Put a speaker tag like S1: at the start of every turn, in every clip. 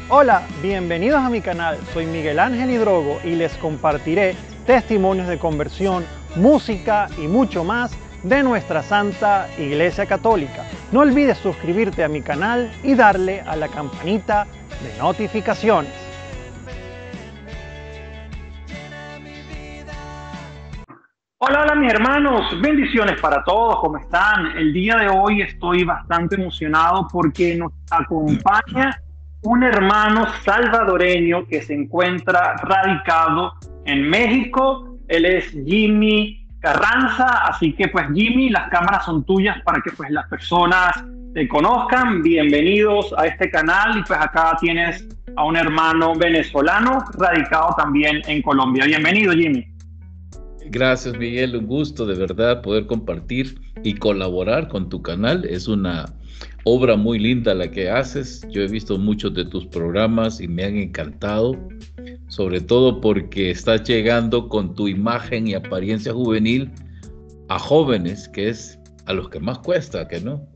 S1: Hola, bienvenidos a mi canal. Soy Miguel Ángel Hidrogo y les compartiré testimonios de conversión, música y mucho más de nuestra Santa Iglesia Católica. No olvides suscribirte a mi canal y darle a la campanita de notificaciones. Hola, hola mis hermanos, bendiciones para todos, ¿cómo están? El día de hoy estoy bastante emocionado porque nos acompaña un hermano salvadoreño que se encuentra radicado en México. Él es Jimmy Carranza, así que pues Jimmy, las cámaras son tuyas para que pues las personas te conozcan. Bienvenidos a este canal y pues acá tienes a un hermano venezolano radicado también en Colombia. Bienvenido, Jimmy.
S2: Gracias, Miguel, un gusto de verdad poder compartir y colaborar con tu canal. Es una obra muy linda la que haces. Yo he visto muchos de tus programas y me han encantado, sobre todo porque estás llegando con tu imagen y apariencia juvenil a jóvenes, que es a los que más cuesta, ¿que no?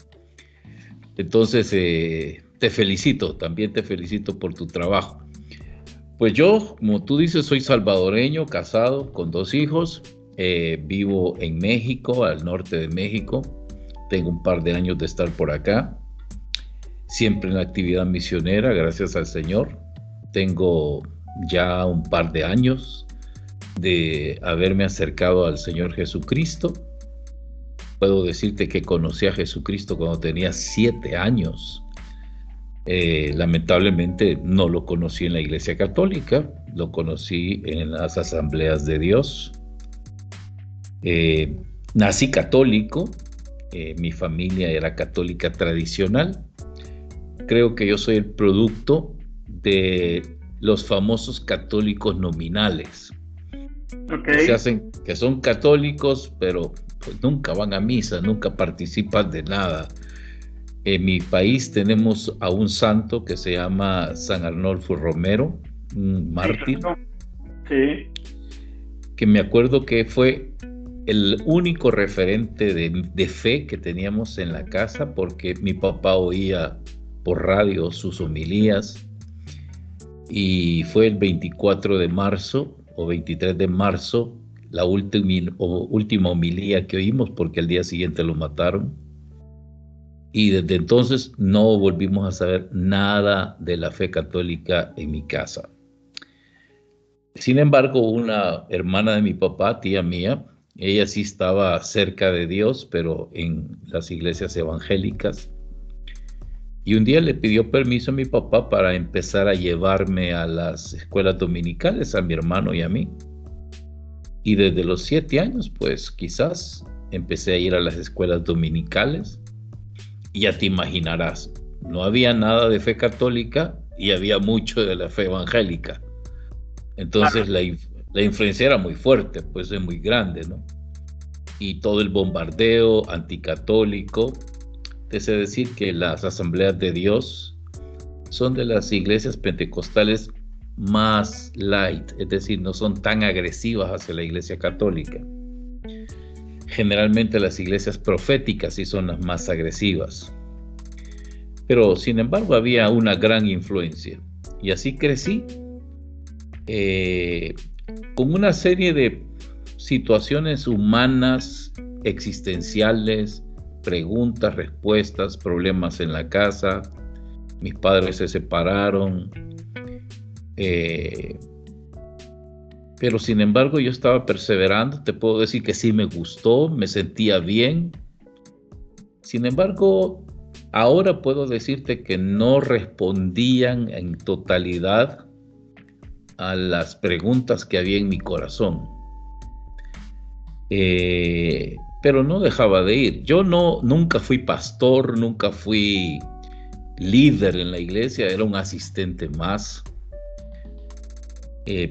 S2: Entonces, te felicito, también te felicito por tu trabajo. Pues yo, como tú dices, soy salvadoreño, casado con 2 hijos, vivo en México, al norte de México, tengo un par de años de estar por acá, siempre en la actividad misionera, gracias al Señor. Tengo ya un par de años de haberme acercado al Señor Jesucristo. Puedo decirte que conocí a Jesucristo cuando tenía 7 años. Lamentablemente no lo conocí en la Iglesia Católica, lo conocí en las Asambleas de Dios. Nací católico, mi familia era católica tradicional. Creo que yo soy el producto de los famosos católicos nominales, que son católicos, pero pues nunca van a misa, nunca participan de nada. En mi país tenemos a un santo que se llama San Arnolfo Romero, un mártir,
S1: Sí.
S2: que me acuerdo que fue el único referente de fe que teníamos en la casa, porque mi papá oía por radio sus homilías, y fue el 24 de marzo o 23 de marzo la última homilía que oímos, porque al día siguiente lo mataron. Y desde entonces no volvimos a saber nada de la fe católica en mi casa. Sin embargo, una hermana de mi papá, tía mía, ella sí estaba cerca de Dios, pero en las iglesias evangélicas. Y un día le pidió permiso a mi papá para empezar a llevarme a las escuelas dominicales, a mi hermano y a mí. Y desde los 7 años, pues quizás empecé a ir a las escuelas dominicales. Y ya te imaginarás, no había nada de fe católica y había mucho de la fe evangélica. Entonces la influencia era muy fuerte, pues es muy grande, ¿no? Y todo el bombardeo anticatólico. Te sé decir que las Asambleas de Dios son de las iglesias pentecostales más light, es decir, no son tan agresivas hacia la iglesia católica. Generalmente las iglesias proféticas sí son las más agresivas. Pero sin embargo había una gran influencia. Y así crecí con una serie de situaciones humanas, existenciales, preguntas, respuestas, problemas en la casa. Mis padres se separaron. Pero sin embargo yo estaba perseverando. Te puedo decir que sí me gustó, me sentía bien. Sin embargo, ahora puedo decirte que no respondían en totalidad a las preguntas que había en mi corazón. Pero no dejaba de ir. Yo nunca fui pastor, nunca fui líder en la iglesia, era un asistente más.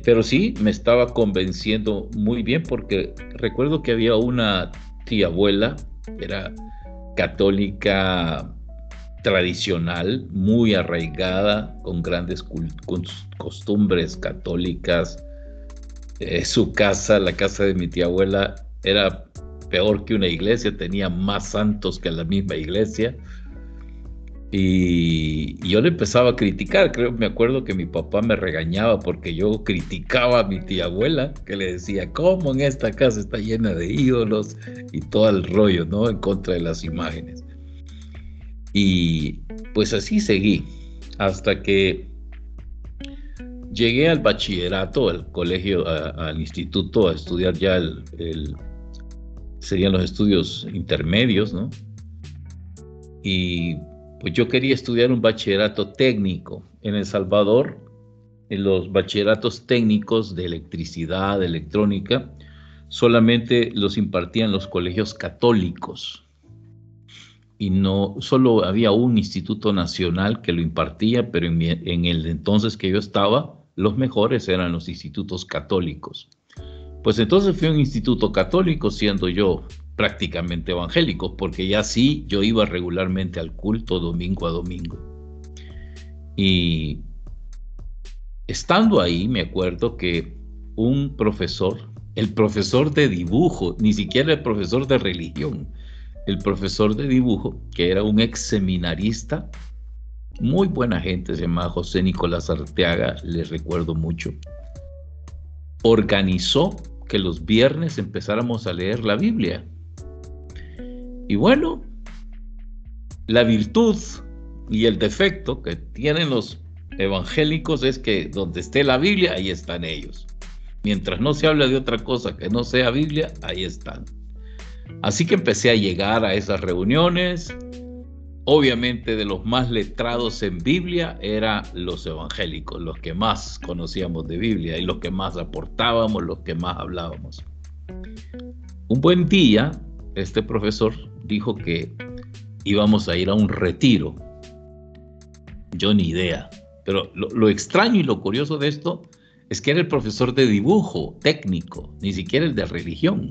S2: Pero sí me estaba convenciendo muy bien, porque recuerdo que había una tía abuela, era católica tradicional, muy arraigada, con grandes costumbres católicas. Su casa, la casa de mi tía abuela, era peor que una iglesia, tenía más santos que la misma iglesia. Y yo le empezaba a criticar. Me acuerdo que mi papá me regañaba porque yo criticaba a mi tía abuela, que le decía, ¿cómo en esta casa está llena de ídolos? Y todo el rollo, ¿no? En contra de las imágenes. Y pues así seguí, hasta que llegué al bachillerato, al colegio, al instituto, a estudiar ya serían los estudios intermedios, ¿no? Y pues yo quería estudiar un bachillerato técnico. En El Salvador, en los bachilleratos técnicos de electricidad, de electrónica, solamente los impartían los colegios católicos. Y no, solo había un instituto nacional que lo impartía, pero en el entonces que yo estaba, los mejores eran los institutos católicos. Pues entonces fui a un instituto católico, siendo yo prácticamente evangélico, porque ya sí, yo iba regularmente al culto domingo a domingo. Y estando ahí, me acuerdo que un profesor, el profesor de dibujo, ni siquiera el profesor de religión, el profesor de dibujo, que era un ex seminarista, muy buena gente, se llamaba José Nicolás Arteaga, le recuerdo mucho, organizó que los viernes empezáramos a leer la Biblia. Y bueno, la virtud y el defecto que tienen los evangélicos es que donde esté la Biblia, ahí están ellos. Mientras no se habla de otra cosa que no sea Biblia, ahí están. Así que empecé a llegar a esas reuniones. Obviamente de los más letrados en Biblia eran los evangélicos, los que más conocíamos de Biblia y los que más aportábamos, los que más hablábamos. Un buen día, este profesor dijo que íbamos a ir a un retiro. Yo ni idea, pero lo extraño y lo curioso de esto es que era el profesor de dibujo técnico, ni siquiera el de religión.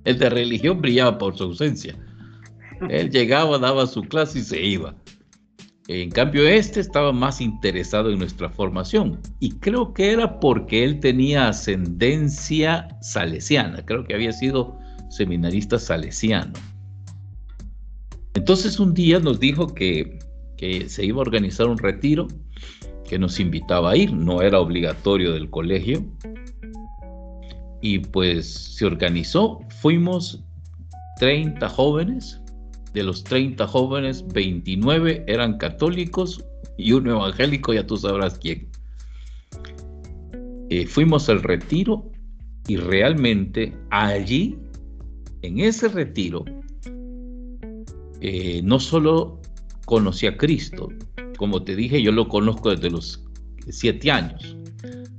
S2: El de religión brillaba por su ausencia. Él llegaba, daba su clase y se iba. En cambio, este estaba más interesado en nuestra formación. Y creo que era porque él tenía ascendencia salesiana. Creo que había sido seminarista salesiano. Entonces un día nos dijo que se iba a organizar un retiro, que nos invitaba a ir. No era obligatorio del colegio. Y pues se organizó. Fuimos 30 jóvenes. De los 30 jóvenes, 29 eran católicos y uno evangélico, ya tú sabrás quién. Fuimos al retiro y realmente allí, en ese retiro, no solo conocí a Cristo, como te dije, yo lo conozco desde los 7 años,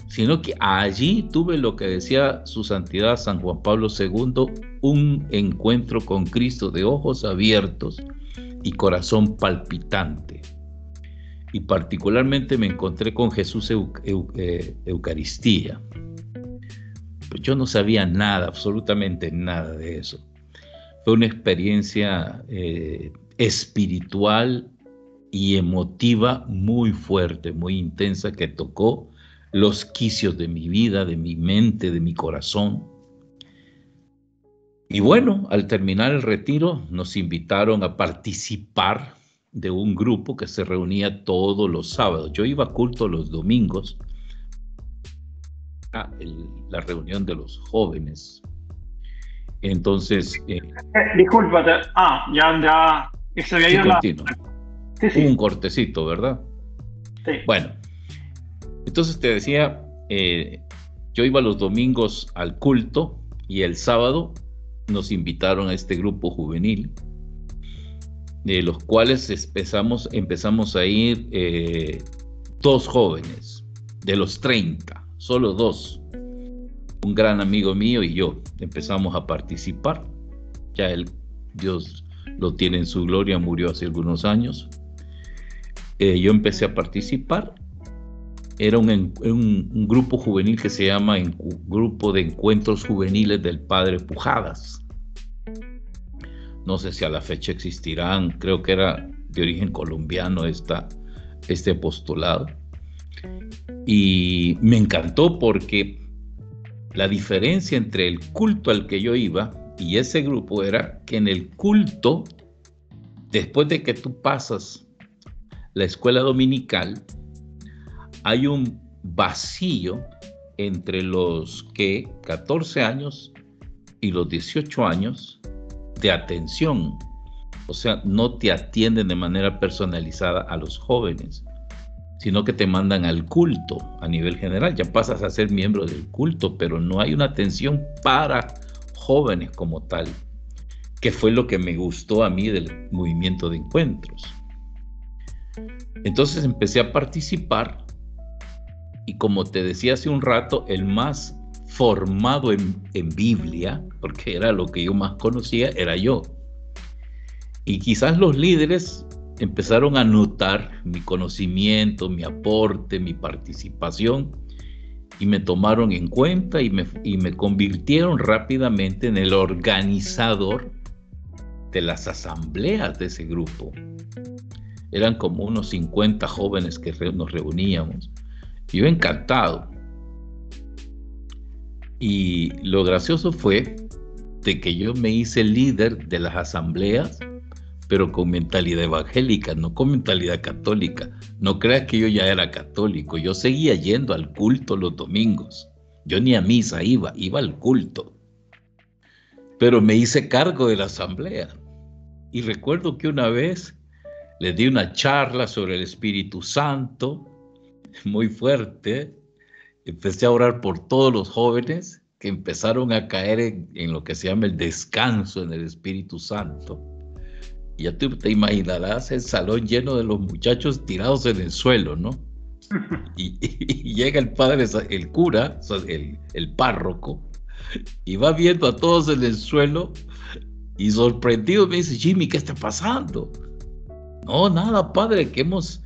S2: sino que allí tuve lo que decía su santidad San Juan Pablo II, un encuentro con Cristo de ojos abiertos y corazón palpitante. Y particularmente me encontré con Jesús Eucaristía. Pues yo no sabía nada, absolutamente nada de eso. Fue una experiencia espiritual y emotiva muy fuerte, muy intensa, que tocó los quicios de mi vida, de mi mente, de mi corazón. Y bueno, al terminar el retiro nos invitaron a participar de un grupo que se reunía todos los sábados. Yo iba a culto los domingos, la reunión de los jóvenes. Entonces...
S1: discúlpate, ya, se había ido la...
S2: Sí. Un cortecito, ¿verdad?
S1: Sí.
S2: Bueno, entonces te decía, yo iba los domingos al culto y el sábado nos invitaron a este grupo juvenil, de los cuales empezamos a ir 2 jóvenes, de los 30, solo 2. Un gran amigo mío y yo empezamos a participar. Ya Dios lo tiene en su gloria, murió hace algunos años. Yo empecé a participar. Era un grupo juvenil que se llama Grupo de Encuentros Juveniles del Padre Pujadas. No sé si a la fecha existirán, creo que era de origen colombiano este apostolado. Y me encantó porque la diferencia entre el culto al que yo iba y ese grupo era que en el culto, después de que tú pasas la escuela dominical, hay un vacío entre los 14 años y los 18 años de atención. O sea, no te atienden de manera personalizada a los jóvenes, sino que te mandan al culto a nivel general. Ya pasas a ser miembro del culto, pero no hay una atención para jóvenes como tal, que fue lo que me gustó a mí del movimiento de encuentros. Entonces empecé a participar y, como te decía hace un rato, el más formado en Biblia, porque era lo que yo más conocía, era yo. Y quizás los líderes empezaron a notar mi conocimiento, mi aporte, mi participación, y me tomaron en cuenta y me convirtieron rápidamente en el organizador de las asambleas de ese grupo. Eran como unos 50 jóvenes que nos reuníamos. Yo encantado. Y lo gracioso fue de que yo me hice líder de las asambleas, pero con mentalidad evangélica, no con mentalidad católica. No creas que yo ya era católico, yo seguía yendo al culto los domingos. Yo ni a misa iba al culto. Pero me hice cargo de la asamblea. Y recuerdo que una vez les di una charla sobre el Espíritu Santo, muy fuerte. Empecé a orar por todos los jóvenes que empezaron a caer en lo que se llama el descanso en el Espíritu Santo. Y ya tú te imaginarás el salón lleno de los muchachos tirados en el suelo, ¿no? Y llega el padre, el cura, el párroco, y va viendo a todos en el suelo y sorprendido me dice: Jimmy, ¿qué está pasando? No, nada, padre, que hemos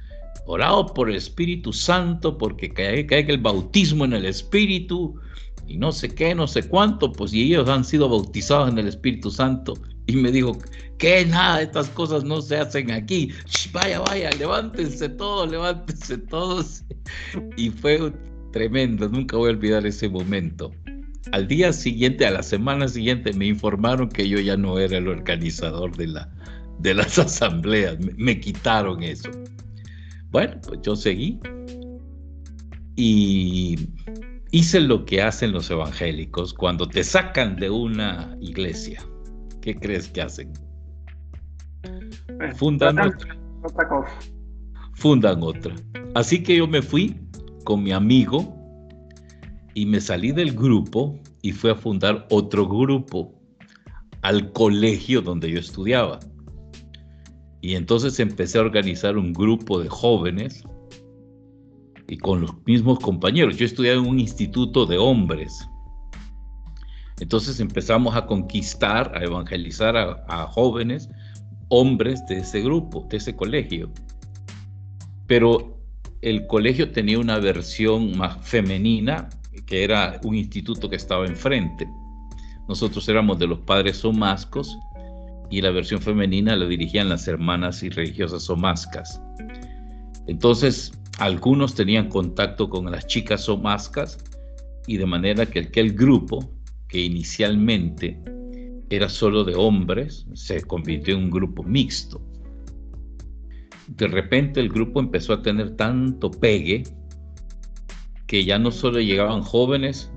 S2: orado por el Espíritu Santo, porque caiga el bautismo en el Espíritu, y no sé qué, no sé cuánto, pues, y ellos han sido bautizados en el Espíritu Santo. Y me dijo: ¿qué? Nada, estas cosas no se hacen aquí. Vaya, levántense todos. Y fue tremendo, nunca voy a olvidar ese momento. Al día siguiente, a la semana siguiente, me informaron que yo ya no era el organizador de las asambleas. Me quitaron eso. Bueno, pues yo seguí y hice lo que hacen los evangélicos cuando te sacan de una iglesia. ¿Qué crees que hacen? Fundan otra. Así que yo me fui con mi amigo y me salí del grupo y fui a fundar otro grupo al colegio donde yo estudiaba. Y entonces empecé a organizar un grupo de jóvenes y con los mismos compañeros. Yo estudiaba en un instituto de hombres. Entonces empezamos a conquistar, a evangelizar a jóvenes, hombres de ese grupo, de ese colegio. Pero el colegio tenía una versión más femenina, que era un instituto que estaba enfrente. Nosotros éramos de los padres somascos y la versión femenina la dirigían las hermanas y religiosas somascas. Entonces, algunos tenían contacto con las chicas somascas, y de manera que aquel grupo, que inicialmente era solo de hombres, se convirtió en un grupo mixto. De repente el grupo empezó a tener tanto pegue que ya no solo llegaban jóvenes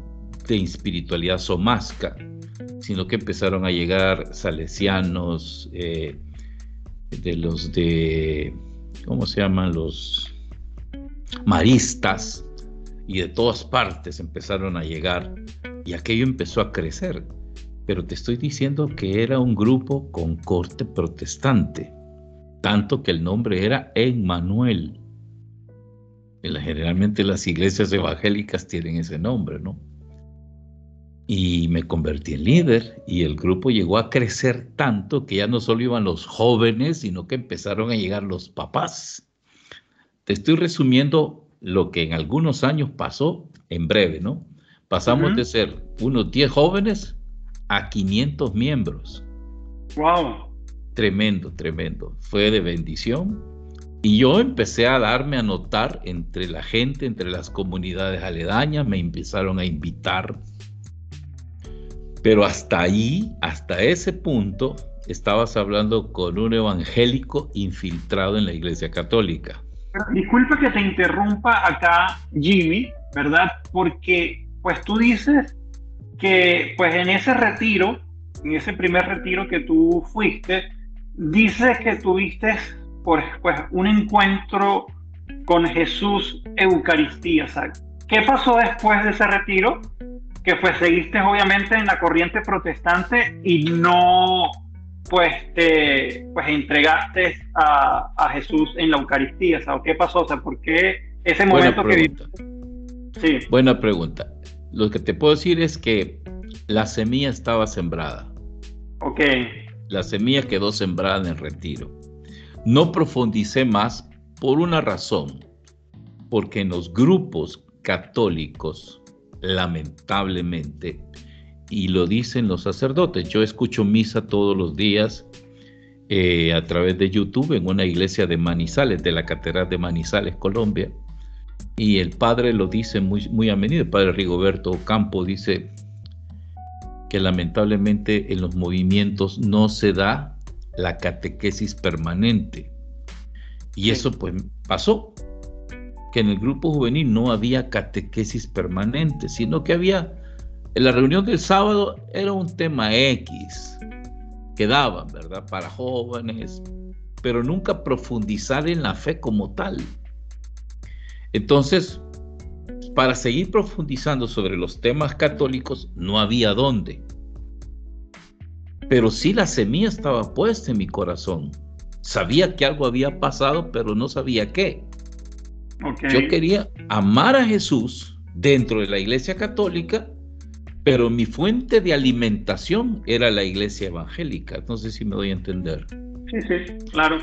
S2: de espiritualidad somasca, sino que empezaron a llegar salesianos, ¿cómo se llaman? Los maristas, y de todas partes empezaron a llegar, y aquello empezó a crecer. Pero te estoy diciendo que era un grupo con corte protestante, tanto que el nombre era Emmanuel. Generalmente las iglesias evangélicas tienen ese nombre, ¿no? Y me convertí en líder, y el grupo llegó a crecer tanto que ya no solo iban los jóvenes, sino que empezaron a llegar los papás. Te estoy resumiendo lo que en algunos años pasó en breve, ¿no? Pasamos de ser unos 10 jóvenes a 500 miembros.
S1: ¡Wow!
S2: Tremendo. Fue de bendición. Y yo empecé a darme a notar entre la gente, entre las comunidades aledañas. Me empezaron a invitar. Pero hasta ahí, hasta ese punto, estabas hablando con un evangélico infiltrado en la Iglesia Católica.
S1: Disculpa que te interrumpa acá, Jimmy, ¿verdad? Porque pues tú dices que pues en ese retiro, en ese primer retiro que tú fuiste, dices que tuviste pues un encuentro con Jesús Eucaristía. O sea, ¿qué pasó después de ese retiro? Que pues seguiste obviamente en la corriente protestante y no pues te pues entregaste a Jesús en la Eucaristía. O sea, ¿qué pasó? O sea, ¿por qué ese
S2: Buena
S1: momento que
S2: pregunta.
S1: sí,
S2: Buena pregunta. Lo que te puedo decir es que la semilla estaba sembrada.
S1: ok,
S2: La semilla quedó sembrada en el retiro. No profundicé más por una razón, porque en los grupos católicos, lamentablemente, y lo dicen los sacerdotes, yo escucho misa todos los días a través de YouTube en una iglesia de Manizales, de la Catedral de Manizales, Colombia, y el padre lo dice muy a menudo, el padre Rigoberto Ocampo dice que lamentablemente en los movimientos no se da la catequesis permanente. Y eso pues pasó, que en el grupo juvenil no había catequesis permanente, sino que había, en la reunión del sábado era un tema X, que daban, ¿verdad? Para jóvenes, pero nunca profundizar en la fe como tal. Entonces, para seguir profundizando sobre los temas católicos, no había dónde. Pero sí la semilla estaba puesta en mi corazón. Sabía que algo había pasado, pero no sabía qué.
S1: okay.
S2: Yo quería amar a Jesús dentro de la iglesia católica, pero mi fuente de alimentación era la iglesia evangélica. No sé si me doy a entender.
S1: Sí, sí, claro.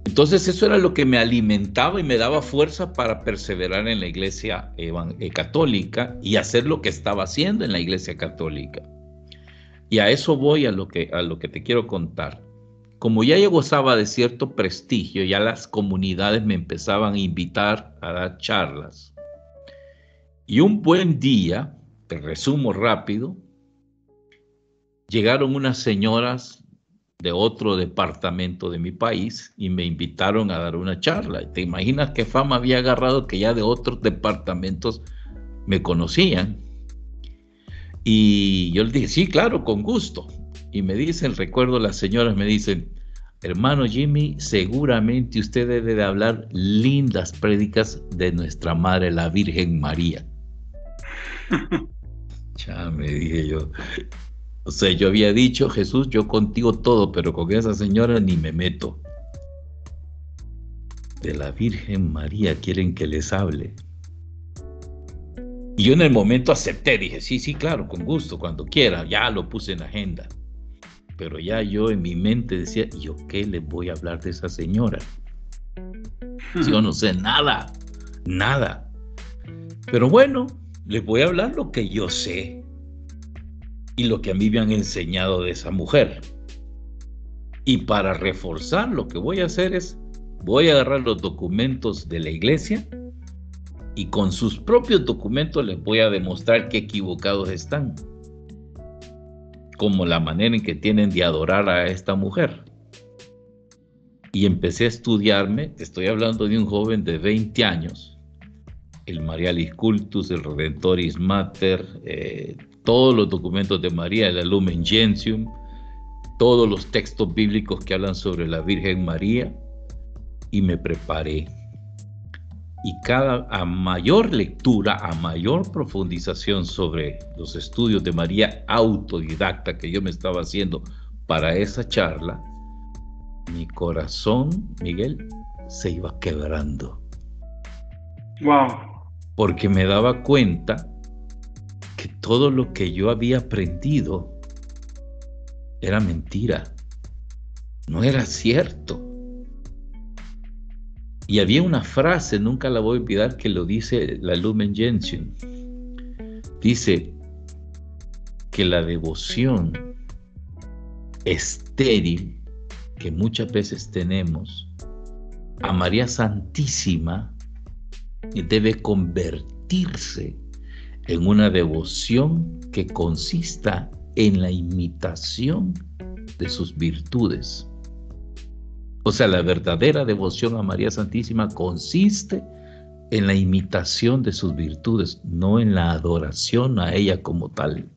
S2: Entonces eso era lo que me alimentaba y me daba fuerza para perseverar en la iglesia católica y hacer lo que estaba haciendo en la iglesia católica. Y a eso voy a lo que te quiero contar. Como ya yo gozaba de cierto prestigio, ya las comunidades me empezaban a invitar a dar charlas. Y un buen día, te resumo rápido, llegaron unas señoras de otro departamento de mi país y me invitaron a dar una charla. ¿Te imaginas qué fama había agarrado que ya de otros departamentos me conocían? Y yo les dije, sí, claro, con gusto. Y me dicen, recuerdo las señoras me dicen, hermano Jimmy, seguramente usted debe de hablar lindas prédicas de nuestra madre, la Virgen María. Ya me dije yo. O sea, yo había dicho, Jesús, yo contigo todo, pero con esa señora ni me meto. De la Virgen María quieren que les hable. Y yo en el momento acepté, dije, sí, claro, con gusto, cuando quiera, ya lo puse en agenda. Pero ya yo en mi mente decía, ¿yo qué les voy a hablar de esa señora? Yo no sé nada. Pero bueno, les voy a hablar lo que yo sé y lo que a mí me han enseñado de esa mujer. Y para reforzar lo que voy a hacer es, voy a agarrar los documentos de la iglesia y con sus propios documentos les voy a demostrar qué equivocados están, como la manera en que tienen de adorar a esta mujer. Y empecé a estudiarme, estoy hablando de un joven de 20 años, el Marialis Cultus, el Redentoris Mater, todos los documentos de María, el Lumen Gentium, todos los textos bíblicos que hablan sobre la Virgen María, y me preparé. Y a mayor lectura, a mayor profundización sobre los estudios de María autodidacta que yo me estaba haciendo para esa charla, mi corazón, Miguel, se iba quebrando.
S1: Wow.
S2: Porque me daba cuenta que todo lo que yo había aprendido era mentira, no era cierto. Y había una frase, nunca la voy a olvidar, que lo dice la Lumen Gentium. Dice que la devoción estéril que muchas veces tenemos a María Santísima debe convertirse en una devoción que consista en la imitación de sus virtudes. O sea, la verdadera devoción a María Santísima consiste en la imitación de sus virtudes, no en la adoración a ella como tal.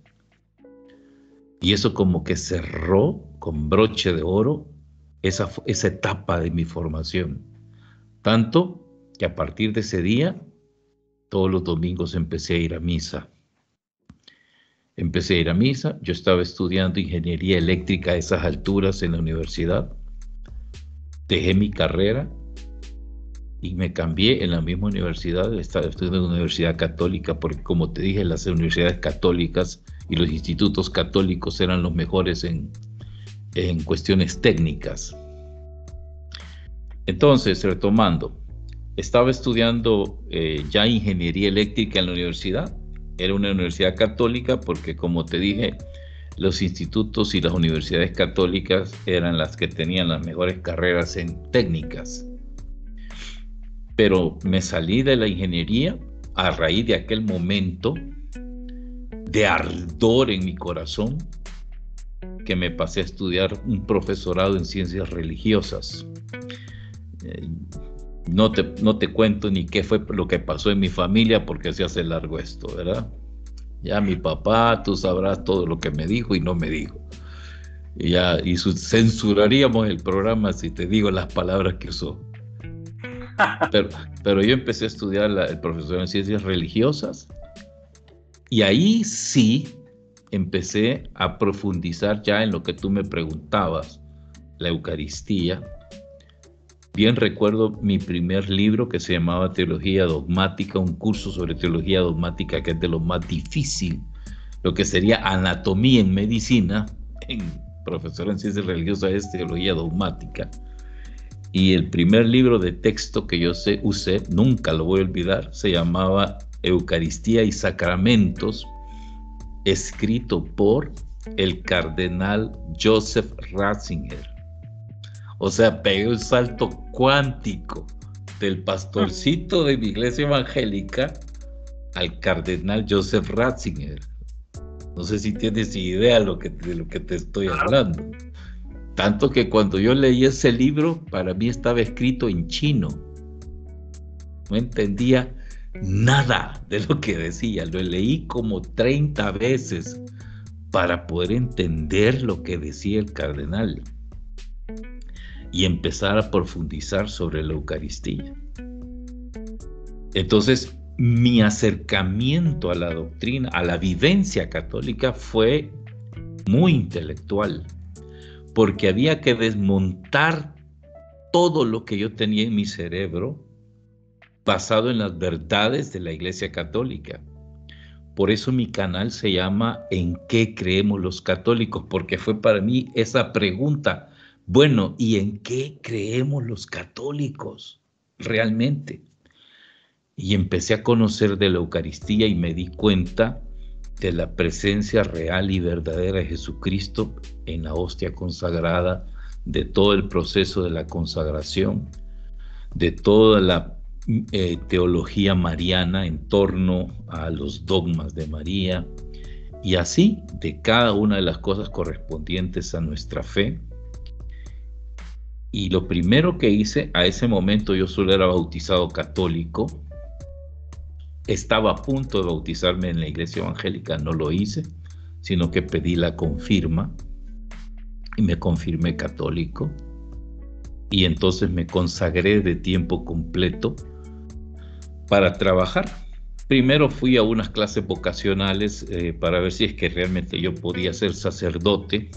S2: Y eso como que cerró con broche de oro esa etapa de mi formación. Tanto que a partir de ese día, todos los domingos empecé a ir a misa. Yo estaba estudiando ingeniería eléctrica a esas alturas en la universidad. Dejé mi carrera y me cambié en la misma universidad. Estaba estudiando en una universidad católica porque, como te dije, las universidades católicas y los institutos católicos eran los mejores en cuestiones técnicas. Entonces, retomando, estaba estudiando ya ingeniería eléctrica en la universidad. Era una universidad católica porque, como te dije, los institutos y las universidades católicas eran las que tenían las mejores carreras en técnicas. Pero me salí de la ingeniería a raíz de aquel momento de ardor en mi corazón, que me pasé a estudiar un profesorado en ciencias religiosas. No te cuento ni qué fue lo que pasó en mi familia porque se hace largo esto, ¿verdad? Ya mi papá, tú sabrás todo lo que me dijo y no me dijo. Y censuraríamos el programa si te digo las palabras que usó. Pero yo empecé a estudiar el profesorado en ciencias religiosas y ahí sí empecé a profundizar ya en lo que tú me preguntabas, la Eucaristía. Bien recuerdo mi primer libro que se llamaba Teología Dogmática, un curso sobre teología dogmática que es de lo más difícil, lo que sería anatomía en medicina, en profesor en ciencias religiosas es teología dogmática. Y el primer libro de texto que yo usé, nunca lo voy a olvidar, se llamaba Eucaristía y Sacramentos, escrito por el cardenal Joseph Ratzinger. O sea, pegué un salto cuántico del pastorcito de mi iglesia evangélica al cardenal Joseph Ratzinger. No sé si tienes idea de lo que te estoy hablando. Tanto que cuando yo leí ese libro, para mí estaba escrito en chino. No entendía nada de lo que decía. Lo leí como 30 veces para poder entender lo que decía el cardenal y empezar a profundizar sobre la Eucaristía. Entonces, mi acercamiento a la doctrina, a la vivencia católica fue muy intelectual, porque había que desmontar todo lo que yo tenía en mi cerebro basado en las verdades de la Iglesia Católica. Por eso mi canal se llama ¿En qué creemos los católicos? Porque fue para mí esa pregunta. Bueno, ¿y en qué creemos los católicos realmente? Y empecé a conocer de la Eucaristía y me di cuenta de la presencia real y verdadera de Jesucristo en la hostia consagrada, de todo el proceso de la consagración, de toda la teología mariana en torno a los dogmas de María, y así de cada una de las cosas correspondientes a nuestra fe. Y lo primero que hice, a ese momento yo solo era bautizado católico, estaba a punto de bautizarme en la iglesia evangélica, no lo hice, sino que pedí la confirma y me confirmé católico. Y entonces me consagré de tiempo completo para trabajar. Primero fui a unas clases vocacionales para ver si es que realmente yo podía ser sacerdote.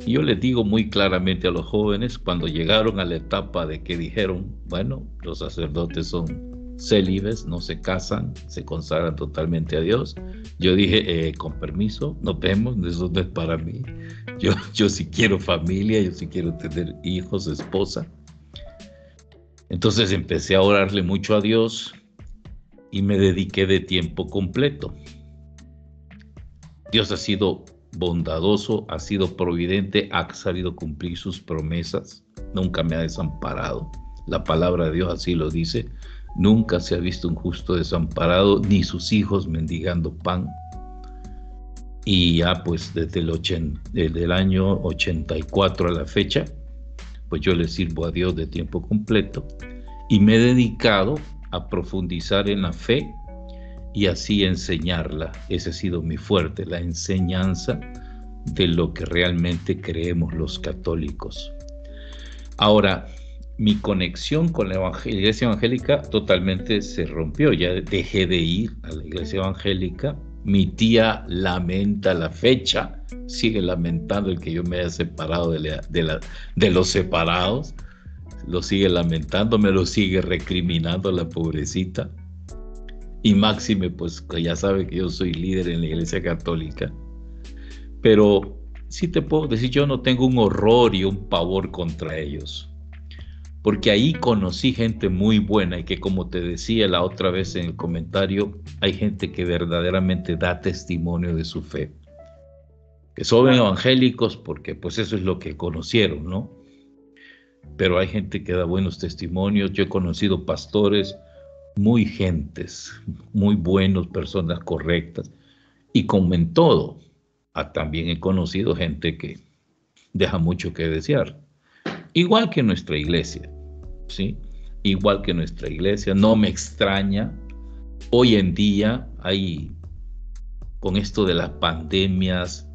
S2: Y yo les digo muy claramente a los jóvenes, cuando llegaron a la etapa de que dijeron, bueno, los sacerdotes son célibes, no se casan, se consagran totalmente a Dios. Yo dije, con permiso, nos vemos, eso no es para mí. Yo sí quiero familia, yo sí quiero tener hijos, esposa. Entonces empecé a orarle mucho a Dios y me dediqué de tiempo completo. Dios ha sido bondadoso, ha sido providente, ha sabido cumplir sus promesas, nunca me ha desamparado. La palabra de Dios así lo dice. Nunca se ha visto un justo desamparado, ni sus hijos mendigando pan. Y ya pues desde el año 84 a la fecha, pues yo le sirvo a Dios de tiempo completo y me he dedicado a profundizar en la fe y así enseñarla. Ese ha sido mi fuerte, la enseñanza de lo que realmente creemos los católicos. Ahora, mi conexión con la iglesia evangélica totalmente se rompió. Ya dejé de ir a la iglesia evangélica. Mi tía lamenta la fecha, sigue lamentando el que yo me haya separado de los separados. Lo sigue lamentando, me lo sigue recriminando la pobrecita. Y máxime, pues ya sabe que yo soy líder en la iglesia católica. Pero sí te puedo decir, yo no tengo un horror y un pavor contra ellos. Porque ahí conocí gente muy buena y que, como te decía la otra vez en el comentario, hay gente que verdaderamente da testimonio de su fe. Que son evangélicos porque pues eso es lo que conocieron, ¿no? Pero hay gente que da buenos testimonios. Yo he conocido pastores muy gentes, muy buenos, personas correctas. Y como en todo, también he conocido gente que deja mucho que desear. Igual que nuestra iglesia, ¿sí? Igual que nuestra iglesia, no me extraña. Hoy en día hay, con esto de las pandemias,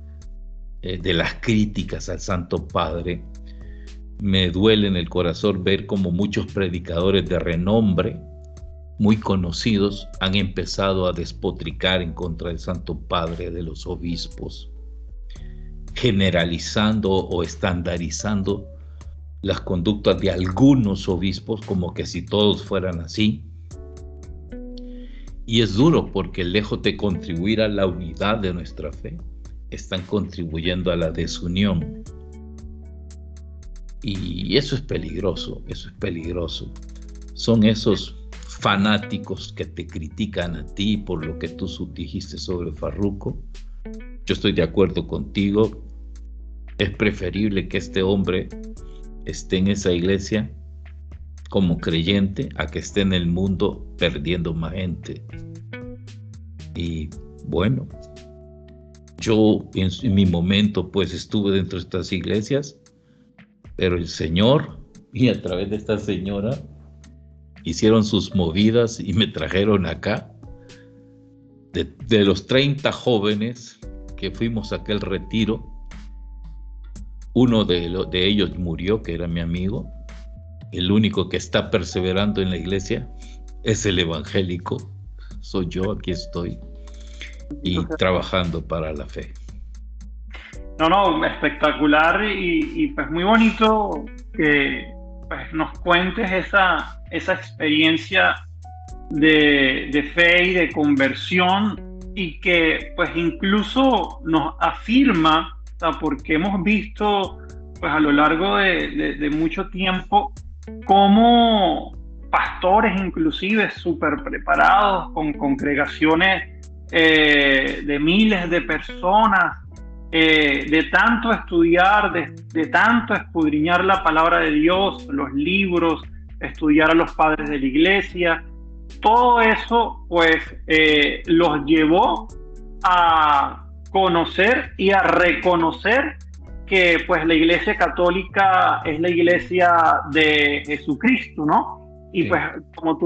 S2: de las críticas al Santo Padre, me duele en el corazón ver como muchos predicadores de renombre, muy conocidos, han empezado a despotricar en contra del Santo Padre, de los obispos, generalizando o estandarizando las conductas de algunos obispos como que si todos fueran así. Y es duro porque lejos de contribuir a la unidad de nuestra fe, están contribuyendo a la desunión. Y eso es peligroso, eso es peligroso. Son esos fanáticos que te critican a ti por lo que tú dijiste sobre Farruko. Yo estoy de acuerdo contigo. Es preferible que este hombre esté en esa iglesia como creyente a que esté en el mundo perdiendo más gente. Y bueno, yo en mi momento pues estuve dentro de estas iglesias, pero el Señor y a través de esta señora hicieron sus movidas y me trajeron acá. De los 30 jóvenes que fuimos a aquel retiro, uno de ellos murió, que era mi amigo. El único que está perseverando en la iglesia es el evangélico. Soy yo, aquí estoy, y trabajando para la fe.
S1: No, espectacular y pues muy bonito que pues, nos cuentes esa experiencia de fe y de conversión, y que pues incluso nos afirma, o sea, porque hemos visto pues a lo largo de mucho tiempo cómo pastores inclusive súper preparados con congregaciones de miles de personas, de tanto estudiar, de tanto escudriñar la palabra de Dios, los libros, estudiar a los padres de la iglesia, todo eso pues los llevó a conocer y a reconocer que pues la iglesia católica es la iglesia de Jesucristo, ¿no? Y sí, pues como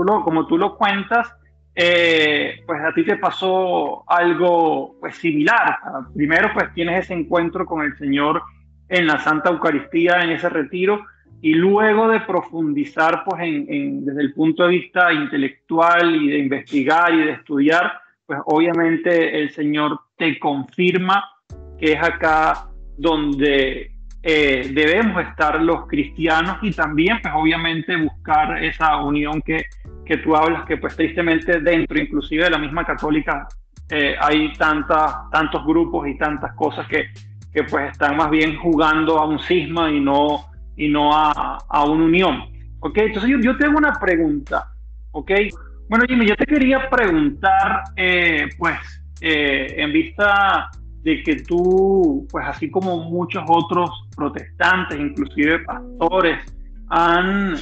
S1: tú lo cuentas, pues a ti te pasó algo pues similar. Primero pues tienes ese encuentro con el Señor en la Santa Eucaristía, en ese retiro, y luego de profundizar pues desde el punto de vista intelectual y de investigar y de estudiar, pues obviamente el Señor te confirma que es acá donde debemos estar los cristianos, y también pues obviamente buscar esa unión que tú hablas, que pues tristemente dentro inclusive de la misma católica hay tantos grupos y tantas cosas que pues están más bien jugando a un cisma y no a una unión. ¿Ok? Entonces yo te hago una pregunta. ¿Ok? Bueno, Jimmy, yo te quería preguntar, en vista de que tú, pues así como muchos otros protestantes, inclusive pastores, han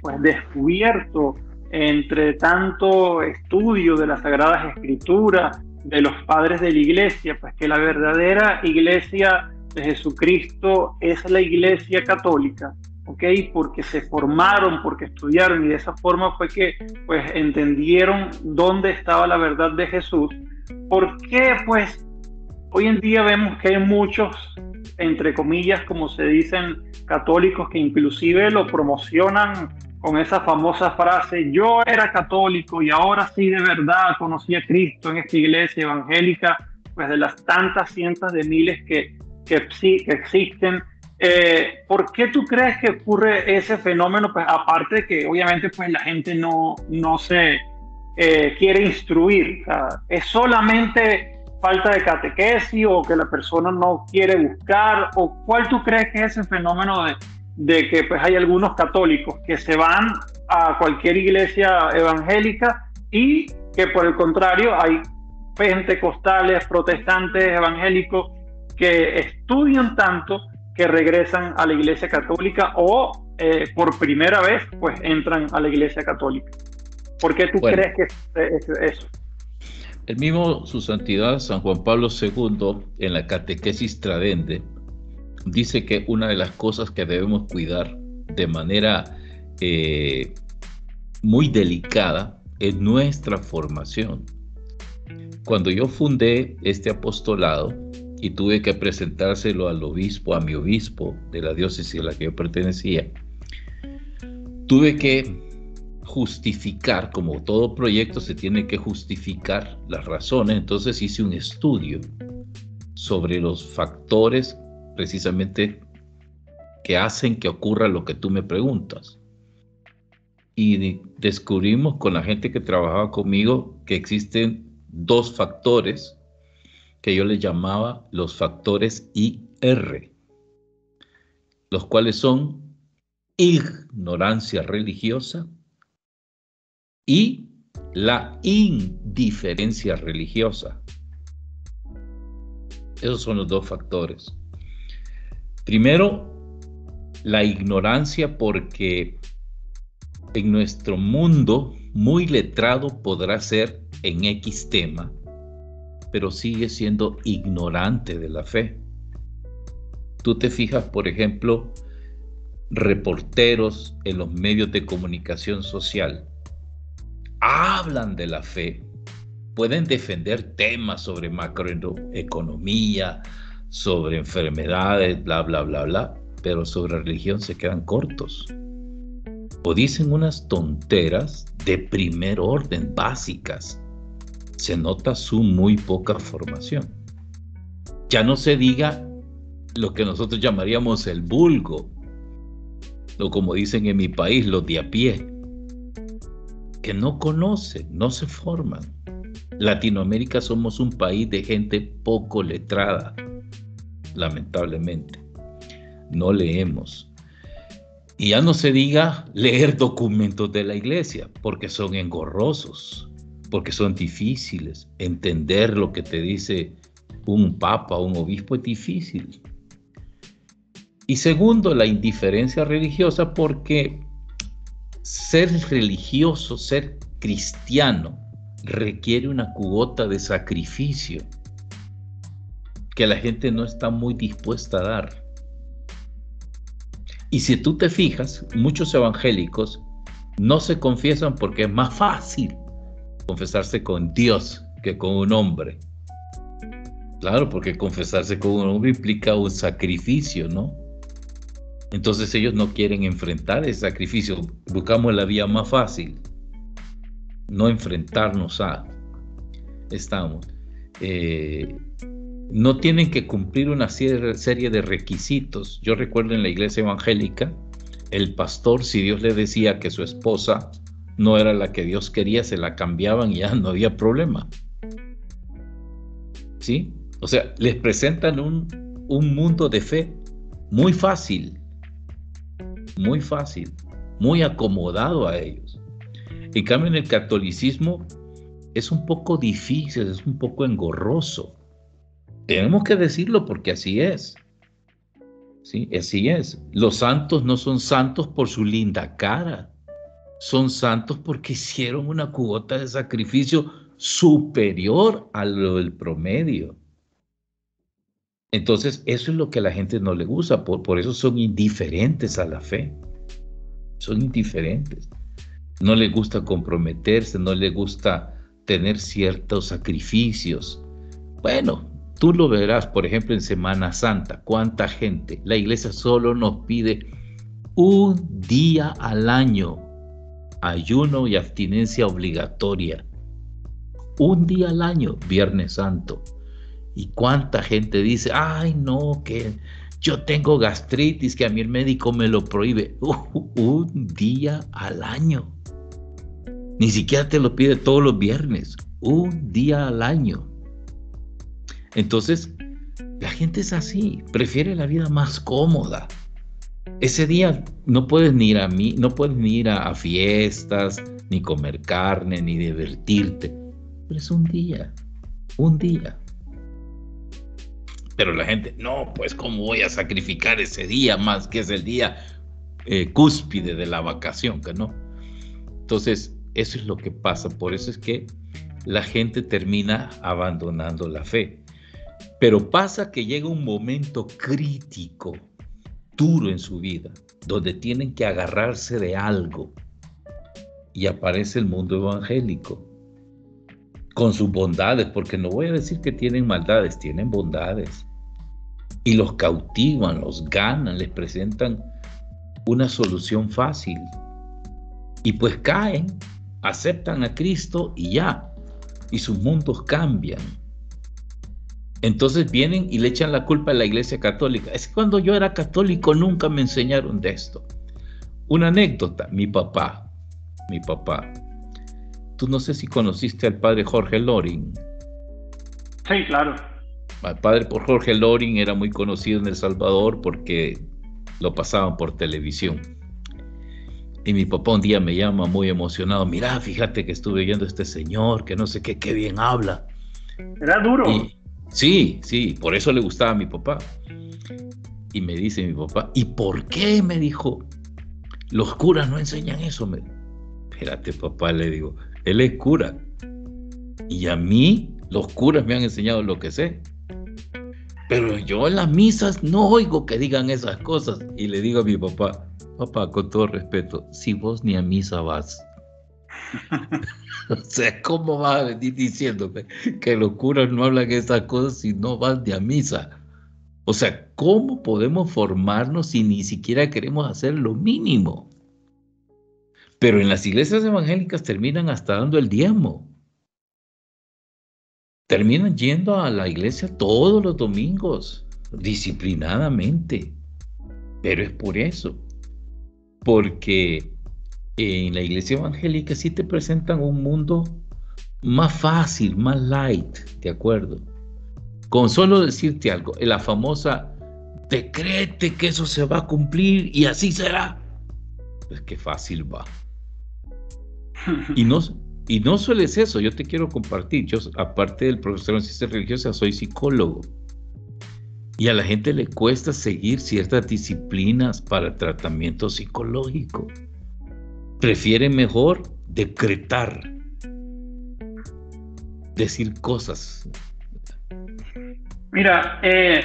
S1: pues descubierto entre tanto estudio de las Sagradas Escrituras, de los padres de la iglesia, pues que la verdadera iglesia de Jesucristo es la iglesia católica. ¿ok? Porque se formaron, porque estudiaron y de esa forma fue que pues entendieron dónde estaba la verdad de Jesús. ¿Por qué? Pues hoy en día vemos que hay muchos, entre comillas, como se dicen, católicos que inclusive lo promocionan con esa famosa frase: yo era católico y ahora sí de verdad conocí a Cristo en esta iglesia evangélica, pues de las tantas cientos de miles que existen. ¿Por qué tú crees que ocurre ese fenómeno? Pues aparte de que obviamente pues la gente no se quiere instruir, o sea, es solamente falta de catequesis o que la persona no quiere buscar, o cuál tú crees que es ese fenómeno de que pues hay algunos católicos que se van a cualquier iglesia evangélica y que por el contrario hay pentecostales, protestantes, evangélicos que estudian tanto que regresan a la iglesia católica o por primera vez pues entran a la iglesia católica? ¿Por qué tú
S2: Bueno,
S1: crees que es eso?
S2: el mismo Su Santidad San Juan Pablo II, en la Catequesis Tradense, dice que una de las cosas que debemos cuidar de manera muy delicada es nuestra formación. Cuando yo fundé este apostolado y tuve que presentárselo al obispo, a mi obispo de la diócesis a la que yo pertenecía, tuve que justificar, como todo proyecto se tiene que justificar las razones. Entonces hice un estudio sobre los factores precisamente que hacen que ocurra lo que tú me preguntas. Y descubrimos con la gente que trabajaba conmigo que existen dos factores que yo les llamaba los factores IR, los cuales son ignorancia religiosa y la indiferencia religiosa. Esos son los dos factores. Primero, la ignorancia, porque en nuestro mundo muy letrado podrá ser en X tema, pero sigue siendo ignorante de la fe. Tú te fijas, por ejemplo, reporteros en los medios de comunicación social hablan de la fe, pueden defender temas sobre macroeconomía, sobre enfermedades, bla, bla, bla, bla, pero sobre religión se quedan cortos. O dicen unas tonteras de primer orden, básicas. Se nota su muy poca formación. Ya no se diga lo que nosotros llamaríamos el vulgo, o como dicen en mi país, los de a pie, que no conocen, no se forman. Latinoamérica somos un país de gente poco letrada, lamentablemente. No leemos. Y ya no se diga leer documentos de la iglesia, porque son engorrosos, porque son difíciles. Entender lo que te dice un papa, un obispo es difícil. Y segundo, la indiferencia religiosa, porque ser religioso, ser cristiano, requiere una cuota de sacrificio que la gente no está muy dispuesta a dar. Y si tú te fijas, muchos evangélicos no se confiesan porque es más fácil confesarse con Dios que con un hombre. Claro, porque confesarse con un hombre implica un sacrificio, ¿no? Entonces ellos no quieren enfrentar ese sacrificio. Buscamos la vía más fácil, no enfrentarnos a. Estamos. No tienen que cumplir una serie de requisitos. Yo recuerdo en la iglesia evangélica, el pastor, si Dios le decía que su esposa no era la que Dios quería, se la cambiaban y ya no había problema. ¿Sí? O sea, les presentan un mundo de fe muy fácil, muy acomodado a ellos. En cambio, en el catolicismo es un poco difícil, es un poco engorroso. Tenemos que decirlo porque así es. Sí, así es. Los santos no son santos por su linda cara. Son santos porque hicieron una cuota de sacrificio superior a lo del promedio. Entonces, eso es lo que a la gente no le gusta, por eso son indiferentes a la fe. Son indiferentes. No les gusta comprometerse, no les gusta tener ciertos sacrificios. Bueno, tú lo verás, por ejemplo, en Semana Santa, cuánta gente. La iglesia solo nos pide un día al año, ayuno y abstinencia obligatoria. Un día al año, Viernes Santo. Y cuánta gente dice, ay no, que yo tengo gastritis, que a mí el médico me lo prohíbe. Un día al año. Ni siquiera te lo pide todos los viernes. Un día al año. Entonces, la gente es así, prefiere la vida más cómoda. Ese día no puedes ni ir a fiestas, ni comer carne, ni divertirte. Pero es un día. Pero la gente, no, pues ¿cómo voy a sacrificar ese día más que es el día cúspide de la vacación? Que no. Entonces, eso es lo que pasa. Por eso es que la gente termina abandonando la fe. Pero pasa que llega un momento crítico, duro en su vida, donde tienen que agarrarse de algo. Y aparece el mundo evangélico, con sus bondades, porque no voy a decir que tienen maldades, tienen bondades. Y los cautivan, los ganan, les presentan una solución fácil. Y pues caen, aceptan a Cristo y ya. Y sus mundos cambian. Entonces vienen y le echan la culpa a la Iglesia Católica. Es que cuando yo era católico nunca me enseñaron de esto. Una anécdota, mi papá. Tú no sé si conociste al padre Jorge Loring.
S1: Sí, claro.
S2: El padre Jorge Loring era muy conocido en El Salvador porque lo pasaban por televisión. Y mi papá un día me llama muy emocionado. Mira, fíjate que estuve viendo a este señor, que no sé qué bien habla.
S1: Era duro.
S2: Y, sí, por eso le gustaba a mi papá. Y me dice mi papá, ¿y por qué? Me dijo, los curas no enseñan eso. Espérate, papá, le digo, él es cura. Y a mí, los curas me han enseñado lo que sé. Pero yo en las misas no oigo que digan esas cosas. Y le digo a mi papá, con todo respeto, si vos ni a misa vas. O sea, ¿cómo vas a venir diciéndome que los curas no hablan esas cosas si no vas ni a misa? O sea, ¿cómo podemos formarnos si ni siquiera queremos hacer lo mínimo? Pero en las iglesias evangélicas terminan hasta dando el diezmo. Terminan yendo a la iglesia todos los domingos, disciplinadamente. Pero es por eso. Porque en la iglesia evangélica sí te presentan un mundo más fácil, más light, ¿de acuerdo? Con solo decirte algo, la famosa, decrete que eso se va a cumplir y así será. Pues qué fácil va. Y no solo es eso, yo te quiero compartir, yo aparte del profesor en ciencias religiosas soy psicólogo y a la gente le cuesta seguir ciertas disciplinas para tratamiento psicológico. Prefieren mejor decretar, decir cosas.
S1: Mira,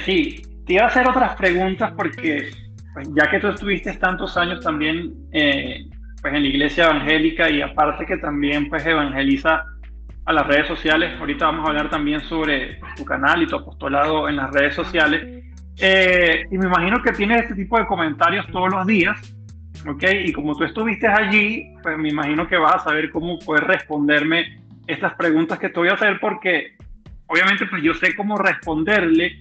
S1: sí, te iba a hacer otras preguntas porque pues, ya que tú estuviste tantos años también pues en la iglesia evangélica y aparte que también pues evangeliza a las redes sociales, ahorita vamos a hablar también sobre tu canal y tu apostolado en las redes sociales, y me imagino que tienes este tipo de comentarios todos los días, ¿ok? Y como tú estuviste allí, pues me imagino que vas a saber cómo poder responderme estas preguntas que te voy a hacer porque obviamente pues yo sé cómo responderle,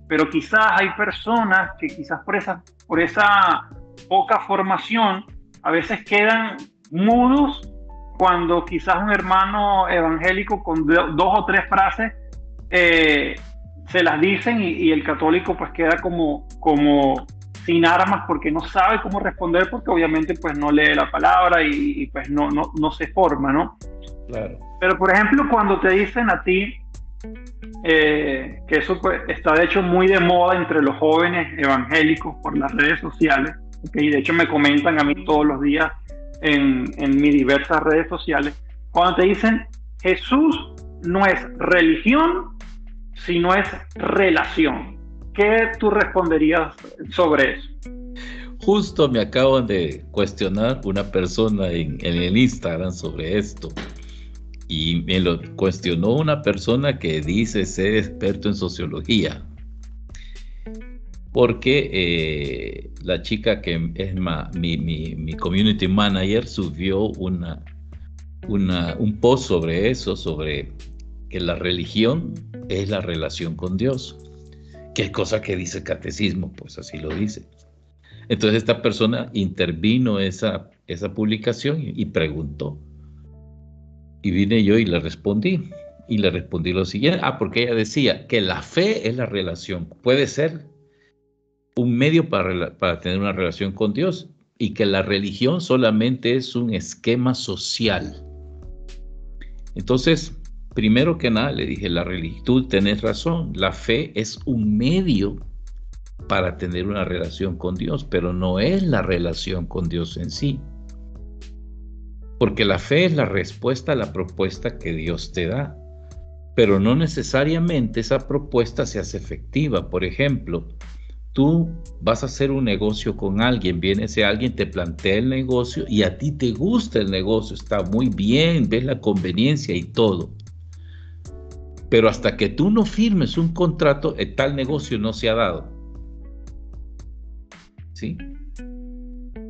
S1: pero quizás hay personas que quizás por esa poca formación a veces quedan mudos cuando quizás un hermano evangélico con 2 o 3 frases se las dicen y el católico pues queda como sin armas porque no sabe cómo responder porque obviamente pues no lee la palabra y pues no se forma, ¿no?
S2: Claro.
S1: Pero por ejemplo cuando te dicen a ti que eso pues, está de hecho muy de moda entre los jóvenes evangélicos por las redes sociales, ¿okay? De hecho me comentan a mí todos los días en mis diversas redes sociales, cuando te dicen Jesús no es religión, sino es relación. ¿Qué tú responderías sobre eso?
S2: Justo me acaban de cuestionar una persona en el Instagram sobre esto. Y me lo cuestionó una persona que dice ser experto en sociología. Porque la chica que es mi community manager subió un post sobre eso, sobre que la religión es la relación con Dios. ¿Qué cosa que dice el catecismo? Pues así lo dice. Entonces esta persona intervino esa publicación y preguntó. Y vine yo y le respondí. Y le respondí lo siguiente. Porque ella decía que la fe es la relación. Puede ser un medio para tener una relación con Dios. Y que la religión solamente es un esquema social. Entonces, primero que nada le dije, tú tenés razón. La fe es un medio para tener una relación con Dios, pero no es la relación con Dios en sí. Porque la fe es la respuesta a la propuesta que Dios te da, pero no necesariamente esa propuesta se hace efectiva. Por ejemplo, tú vas a hacer un negocio con alguien, viene ese alguien, te plantea el negocio y a ti te gusta el negocio, está muy bien, ves la conveniencia y todo. Pero hasta que tú no firmes un contrato, tal negocio no se ha dado. ¿Sí?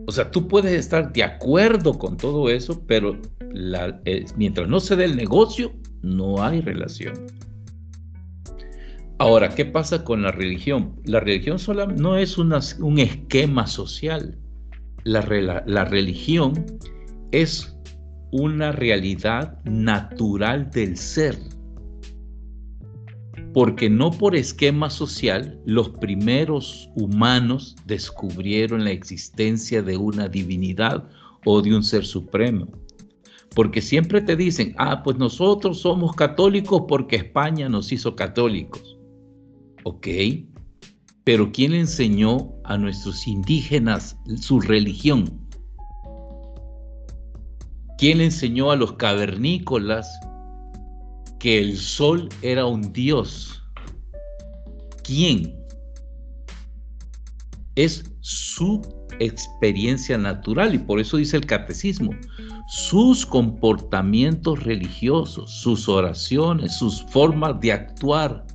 S2: O sea, tú puedes estar de acuerdo con todo eso, pero mientras no se dé el negocio, no hay relación. Ahora, ¿qué pasa con la religión? La religión sola no es un esquema social. La religión es una realidad natural del ser. Porque no por esquema social los primeros humanos descubrieron la existencia de una divinidad o de un ser supremo. Porque siempre te dicen, pues nosotros somos católicos porque España nos hizo católicos. Ok, pero ¿quién le enseñó a nuestros indígenas su religión? ¿Quién le enseñó a los cavernícolas que el sol era un dios? ¿Quién? Es su experiencia natural, y por eso dice el catecismo, sus comportamientos religiosos, sus oraciones, sus formas de actuar,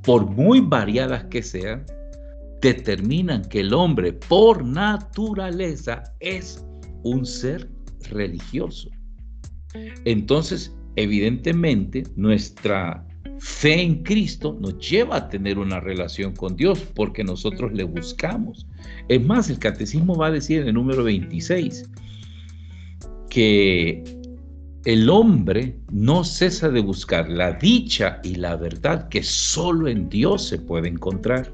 S2: por muy variadas que sean, determinan que el hombre por naturaleza es un ser religioso. Entonces, evidentemente, nuestra fe en Cristo nos lleva a tener una relación con Dios porque nosotros le buscamos. Es más, el catecismo va a decir en el número 26 que el hombre no cesa de buscar la dicha y la verdad que solo en Dios se puede encontrar.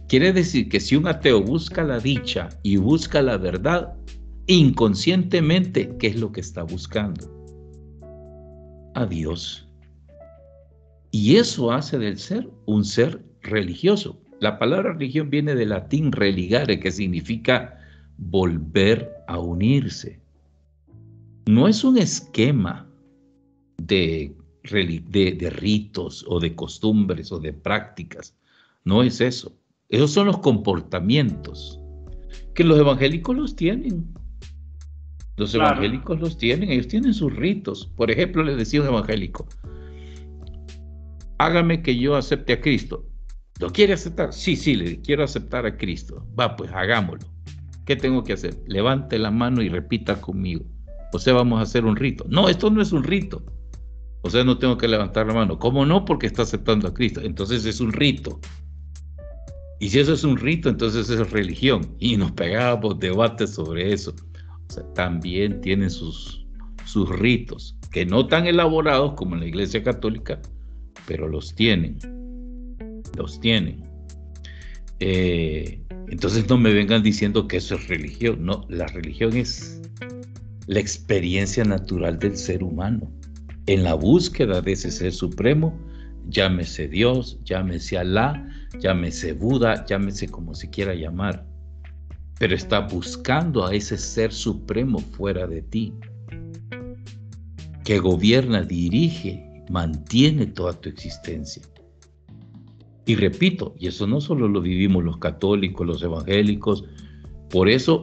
S2: Quiere decir que si un ateo busca la dicha y busca la verdad, inconscientemente, ¿qué es lo que está buscando? A Dios. Y eso hace del ser un ser religioso. La palabra religión viene del latín religare, que significa volver a unirse. No es un esquema de ritos o de costumbres o de prácticas. No es eso. Esos son los comportamientos que los evangélicos los tienen. Los evangélicos los tienen, ellos tienen sus ritos. Por ejemplo, les decía un evangélico, hágame que yo acepte a Cristo. ¿Lo quiere aceptar? Sí, le quiero aceptar a Cristo. Va, pues hagámoslo. ¿Qué tengo que hacer? Levante la mano y repita conmigo. O sea, vamos a hacer un rito. No, esto no es un rito. O sea, no tengo que levantar la mano. ¿Cómo no? Porque está aceptando a Cristo. Entonces es un rito. Y si eso es un rito, entonces es religión. Y nos pegábamos debates sobre eso. O sea, también tienen sus ritos, que no tan elaborados como en la Iglesia Católica, pero los tienen. Entonces no me vengan diciendo que eso es religión. No, la religión es la experiencia natural del ser humano en la búsqueda de ese ser supremo, llámese Dios, llámese Alá, llámese Buda, llámese como se quiera llamar, pero está buscando a ese ser supremo fuera de ti, que gobierna, dirige, mantiene toda tu existencia. Y repito, y eso no solo lo vivimos los católicos, los evangélicos, por eso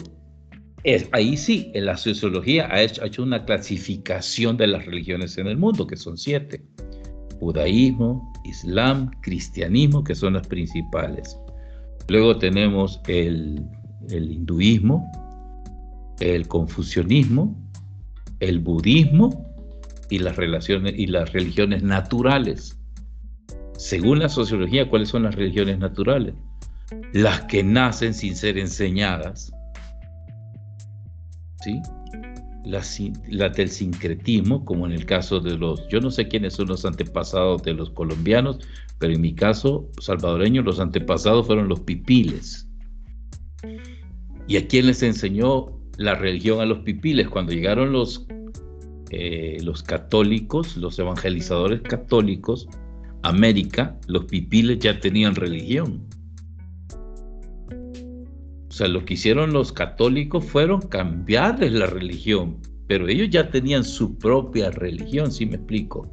S2: ahí sí, en la sociología ha hecho una clasificación de las religiones en el mundo, que son 7. Judaísmo, Islam, cristianismo, que son las principales. Luego tenemos el hinduismo, el confucianismo, el budismo y las religiones naturales. Según la sociología, ¿cuáles son las religiones naturales? Las que nacen sin ser enseñadas, ¿sí? Las del sincretismo, como en el caso de yo no sé quiénes son los antepasados de los colombianos, pero en mi caso salvadoreño, los antepasados fueron los pipiles. ¿Y a quién les enseñó la religión a los pipiles? Cuando llegaron los católicos, los evangelizadores católicos a América, los pipiles ya tenían religión. O sea, lo que hicieron los católicos fueron cambiarles la religión, pero ellos ya tenían su propia religión, ¿sí me explico?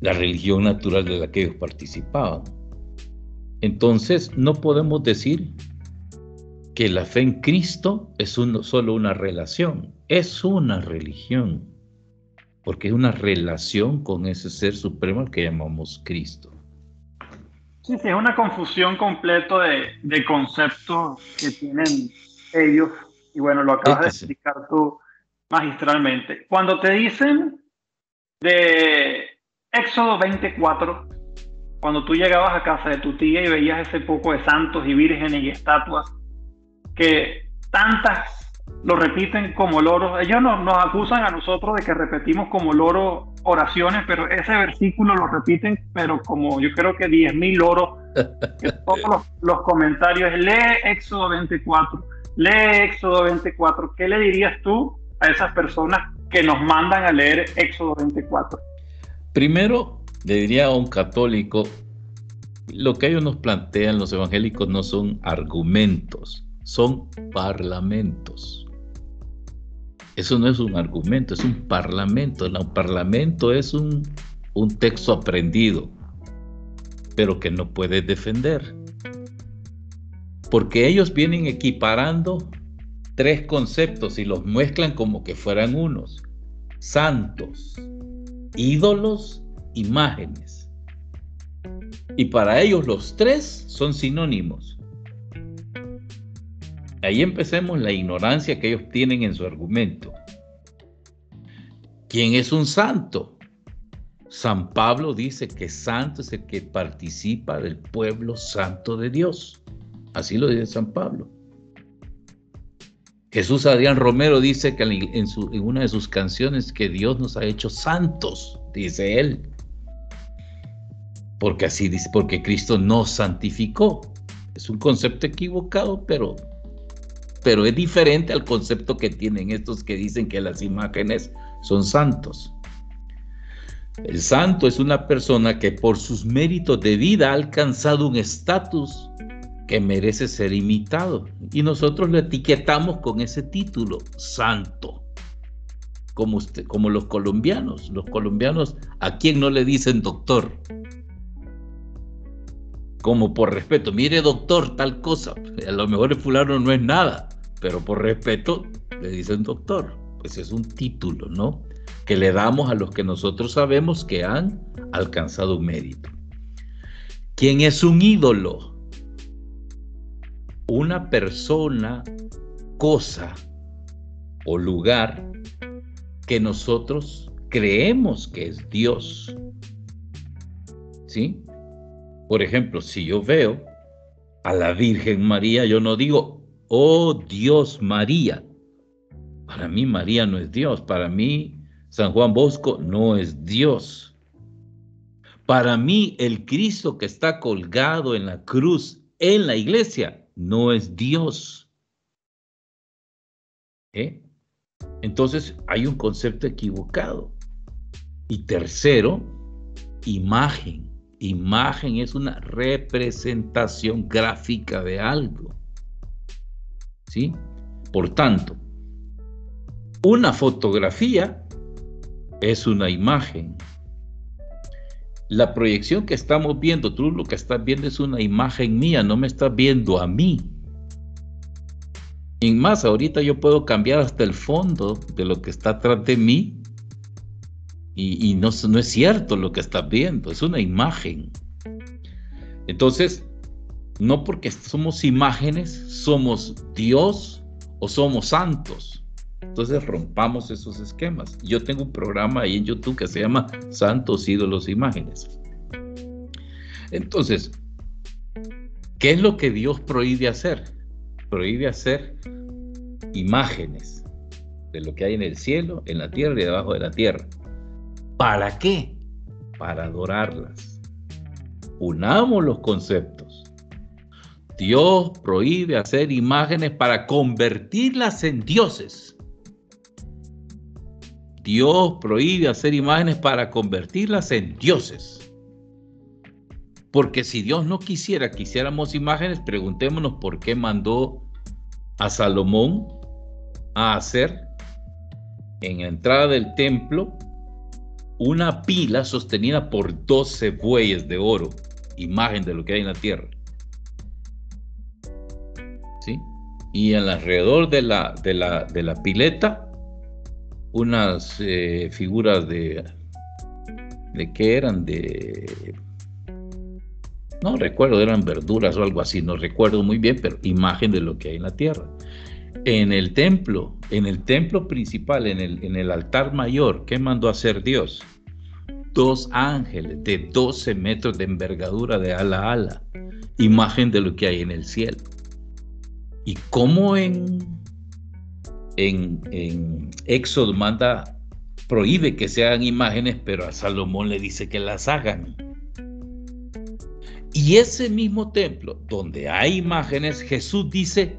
S2: La religión natural de la que ellos participaban. Entonces, no podemos decir que la fe en Cristo es solo una relación, es una religión, porque es una relación con ese ser supremo al que llamamos Cristo.
S1: Sí, sí, es una confusión completa de conceptos que tienen ellos, y bueno, lo acabas de explicar tú magistralmente. Cuando te dicen de Éxodo 24, cuando tú llegabas a casa de tu tía y veías ese poco de santos y vírgenes y estatuas, que tantas lo repiten como loros, ellos nos acusan a nosotros de que repetimos como loros oraciones, pero ese versículo lo repiten, pero como yo creo que 10.000 loros, que todos los comentarios, lee Éxodo 24, lee Éxodo 24, ¿qué le dirías tú a esas personas que nos mandan a leer Éxodo 24?
S2: Primero, le diría a un católico, lo que ellos nos plantean, los evangélicos, no son argumentos, son parlamentos. Eso no es un argumento, es un parlamento. El parlamento es un texto aprendido, pero que no puedes defender. Porque ellos vienen equiparando 3 conceptos y los mezclan como que fueran unos: santos, ídolos, imágenes. Y para ellos los 3 son sinónimos. Ahí empecemos la ignorancia que ellos tienen en su argumento. ¿Quién es un santo? San Pablo dice que santo es el que participa del pueblo santo de Dios. Así lo dice San Pablo. Jesús Adrián Romero dice que en una de sus canciones que Dios nos ha hecho santos, dice él. Porque así dice, porque Cristo nos santificó. Es un concepto equivocado, pero es diferente al concepto que tienen estos que dicen que las imágenes son santos. El santo es una persona que por sus méritos de vida ha alcanzado un estatus que merece ser imitado. Y nosotros lo etiquetamos con ese título, santo. Como los colombianos. Los colombianos, ¿a quién no le dicen doctor? Como por respeto, mire doctor, tal cosa. A lo mejor el fulano no es nada, pero por respeto le dicen doctor. Pues es un título, ¿no? Que le damos a los que nosotros sabemos que han alcanzado un mérito. ¿Quién es un ídolo? Una persona, cosa o lugar que nosotros creemos que es Dios. ¿Sí? Por ejemplo, si yo veo a la Virgen María, yo no digo, oh Dios María. Para mí María no es Dios. Para mí San Juan Bosco no es Dios. Para mí el Cristo que está colgado en la cruz en la iglesia no es Dios. Entonces hay un concepto equivocado. Y tercero, imagen. Imagen es una representación gráfica de algo. ¿Sí? Por tanto, una fotografía es una imagen. La proyección que estamos viendo, tú lo que estás viendo es una imagen mía, no me estás viendo a mí. Y más, ahorita yo puedo cambiar hasta el fondo de lo que está atrás de mí y no es cierto lo que estás viendo, es una imagen. Entonces, no porque somos imágenes, somos Dios o somos santos. Entonces rompamos esos esquemas. Yo tengo un programa ahí en YouTube que se llama Santos, Ídolos, Imágenes. Entonces, ¿qué es lo que Dios prohíbe hacer? Prohíbe hacer imágenes de lo que hay en el cielo, en la tierra y debajo de la tierra. ¿Para qué? Para adorarlas. Unamos los conceptos. Dios prohíbe hacer imágenes para convertirlas en dioses. Dios prohíbe hacer imágenes para convertirlas en dioses. Porque si Dios no quisiera que hiciéramos imágenes, preguntémonos por qué mandó a Salomón a hacer en la entrada del templo una pila sostenida por 12 bueyes de oro, imagen de lo que hay en la tierra. ¿Sí? Y alrededor de la pileta, unas figuras de qué eran, no recuerdo, eran verduras o algo así, no recuerdo muy bien, pero imagen de lo que hay en la tierra. En el templo principal, en el altar mayor, ¿qué mandó hacer Dios? 2 ángeles de 12 metros de envergadura de ala a ala, imagen de lo que hay en el cielo. Y cómo en Éxodo prohíbe que se hagan imágenes, pero a Salomón le dice que las hagan. Y ese mismo templo donde hay imágenes, Jesús dice: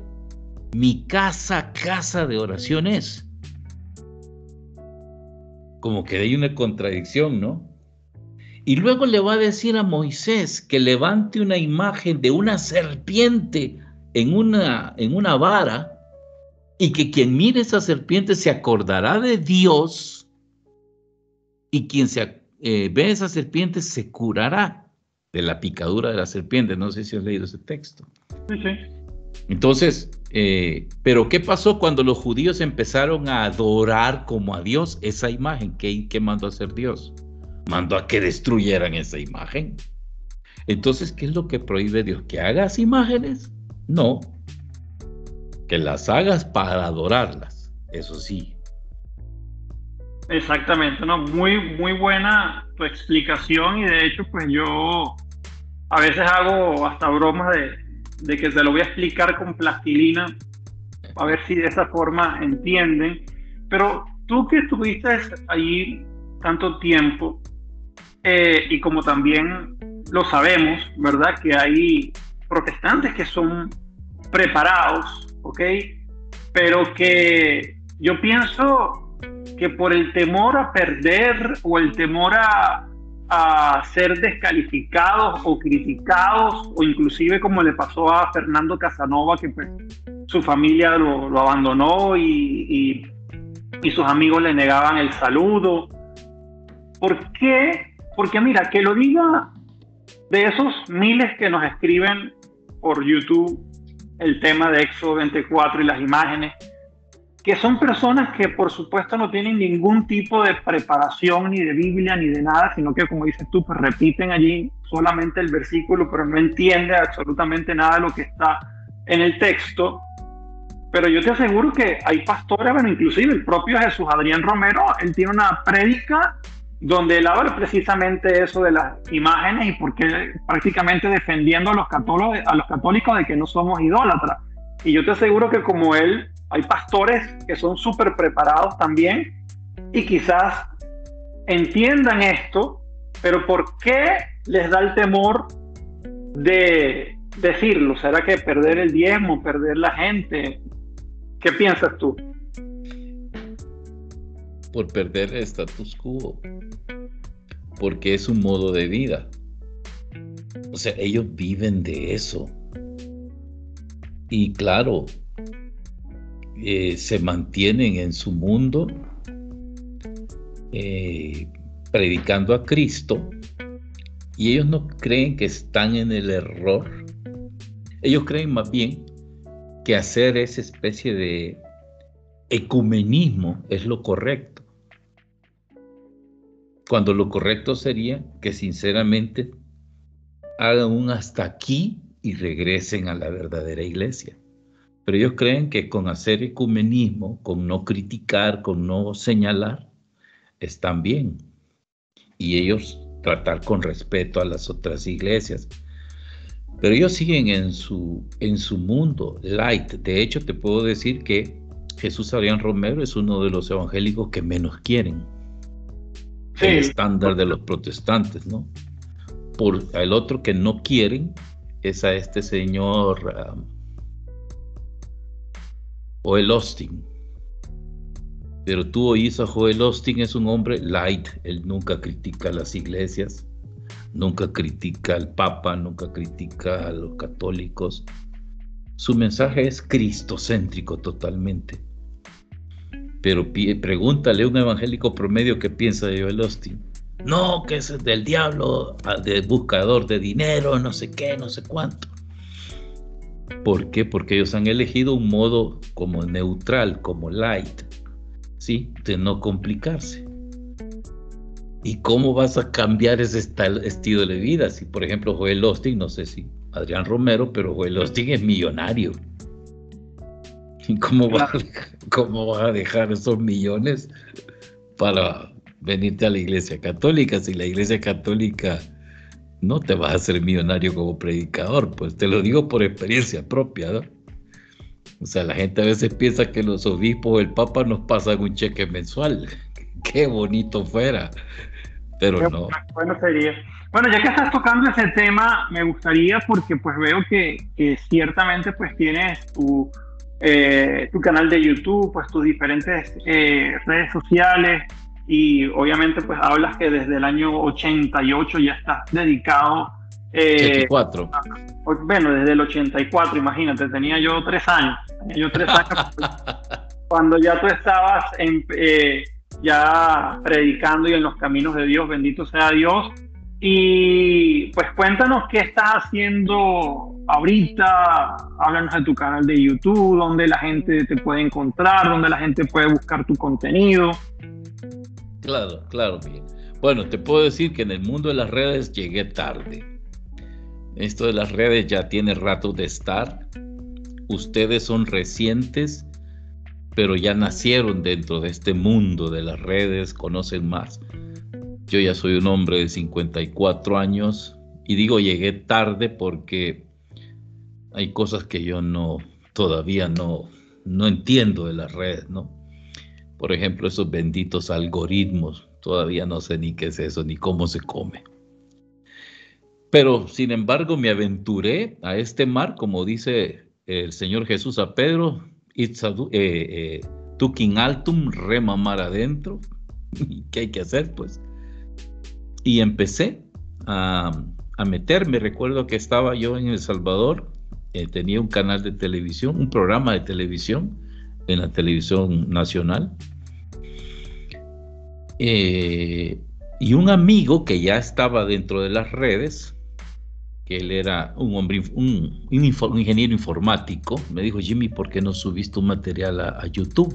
S2: mi casa, casa de oración es. Como que hay una contradicción, ¿no? Y luego le va a decir a Moisés que levante una imagen de una serpiente en una vara, y que quien mire esa serpiente se acordará de Dios, y quien ve esa serpiente se curará de la picadura de la serpiente. No sé si has leído ese texto.
S1: Sí, sí.
S2: Entonces, pero ¿qué pasó cuando los judíos empezaron a adorar como a Dios esa imagen? ¿Qué mandó a hacer Dios? Mandó a que destruyeran esa imagen. Entonces, ¿qué es lo que prohíbe Dios? ¿Que hagas imágenes? No. Que las hagas para adorarlas, eso sí.
S1: Exactamente, ¿no? Muy, muy buena tu explicación, y de hecho, pues yo a veces hago hasta bromas de que te lo voy a explicar con plastilina, a ver si de esa forma entienden. Pero tú que estuviste allí tanto tiempo, y como también lo sabemos, ¿verdad? Que hay protestantes que son preparados, ¿ok? Pero que yo pienso que por el temor a perder o el temor a ser descalificados o criticados, o inclusive como le pasó a Fernando Casanova, que pues su familia lo abandonó y sus amigos le negaban el saludo. ¿Por qué? Porque mira, que lo diga de esos miles que nos escriben por YouTube el tema de Éxodo 24 y las imágenes, que son personas que por supuesto no tienen ningún tipo de preparación ni de Biblia ni de nada, sino que, como dices tú, pues repiten allí solamente el versículo, pero no entiende absolutamente nada de lo que está en el texto. Pero yo te aseguro que hay pastores, bueno, inclusive el propio Jesús Adrián Romero, él tiene una prédica donde él habla precisamente eso de las imágenes, y porque prácticamente defendiendo a los católicos de que no somos idólatras. Y yo te aseguro que como él, hay pastores que son súper preparados también y quizás entiendan esto, pero ¿por qué les da el temor de decirlo? ¿Será que perder el diezmo, perder la gente? ¿Qué piensas tú?
S2: Por perder el status quo, porque es un modo de vida. O sea, ellos viven de eso. Y claro, se mantienen en su mundo predicando a Cristo Y ellos no creen que están en el error. Ellos creen más bien que hacer esa especie de ecumenismo es lo correcto. Cuando lo correcto sería que sinceramente hagan un hasta aquí y regresen a la verdadera iglesia. Pero ellos creen que con hacer ecumenismo, con no criticar, con no señalar, están bien. Y ellos tratar con respeto a las otras iglesias. Pero ellos siguen en su mundo light. De hecho, te puedo decir que Jesús Adrián Romero es uno de los evangélicos que menos quieren. Sí. El estándar de los protestantes, ¿no? Por el otro que no quieren es a este señor Joel Osteen. Pero tú oís a Joel Osteen, es un hombre light. Él nunca critica a las iglesias, nunca critica al Papa, nunca critica a los católicos. Su mensaje es cristocéntrico totalmente. Pero pregúntale a un evangélico promedio qué piensa de Joel Osteen. No, que es del diablo, de buscador de dinero, no sé qué, no sé cuánto. ¿Por qué? Porque ellos han elegido un modo como neutral, como light, ¿sí? De no complicarse. ¿Y cómo vas a cambiar ese estilo de vida? Si, por ejemplo, Joel Osteen, no sé si Adrián Romero, pero Joel Osteen es millonario. ¿Y cómo vas a dejar esos millones para venirte a la Iglesia Católica? Si la Iglesia Católica no te vas a hacer millonario como predicador, pues te lo digo por experiencia propia, ¿no? O sea, la gente a veces piensa que los obispos o el Papa nos pasan un cheque mensual. Qué bonito fuera, pero no.
S1: Bueno, sería. Bueno, ya que estás tocando ese tema, me gustaría, porque pues veo que ciertamente pues tienes tu canal de YouTube, pues tus diferentes redes sociales, y obviamente pues hablas que desde el año 88 ya estás dedicado.
S2: 84.
S1: Bueno, desde el 84, imagínate, tenía yo 3 años. Cuando ya tú estabas ya predicando y en los caminos de Dios, bendito sea Dios. Y pues cuéntanos qué estás haciendo ahorita, háblanos de tu canal de YouTube, dónde la gente te puede encontrar, dónde la gente puede buscar tu contenido.
S2: Claro, bien. Bueno, te puedo decir que en el mundo de las redes llegué tarde. Esto de las redes ya tiene rato de estar. Ustedes son recientes, pero ya nacieron dentro de este mundo de las redes, conocen más. Yo ya soy un hombre de 54 años y digo llegué tarde porque hay cosas que yo todavía no entiendo de las redes, ¿no? Por ejemplo, esos benditos algoritmos, todavía no sé ni qué es eso, ni cómo se come. Pero, sin embargo, me aventuré a este mar, como dice el Señor Jesús a Pedro, tuquin altum, rema mar adentro. ¿Qué hay que hacer, pues? Y empecé a meterme. Recuerdo que estaba yo en El Salvador, tenía un canal de televisión, un programa de televisión en la televisión nacional. Y un amigo que ya estaba dentro de las redes, que él era un hombre, un ingeniero informático, me dijo: Jimmy, ¿por qué no subiste un material a YouTube?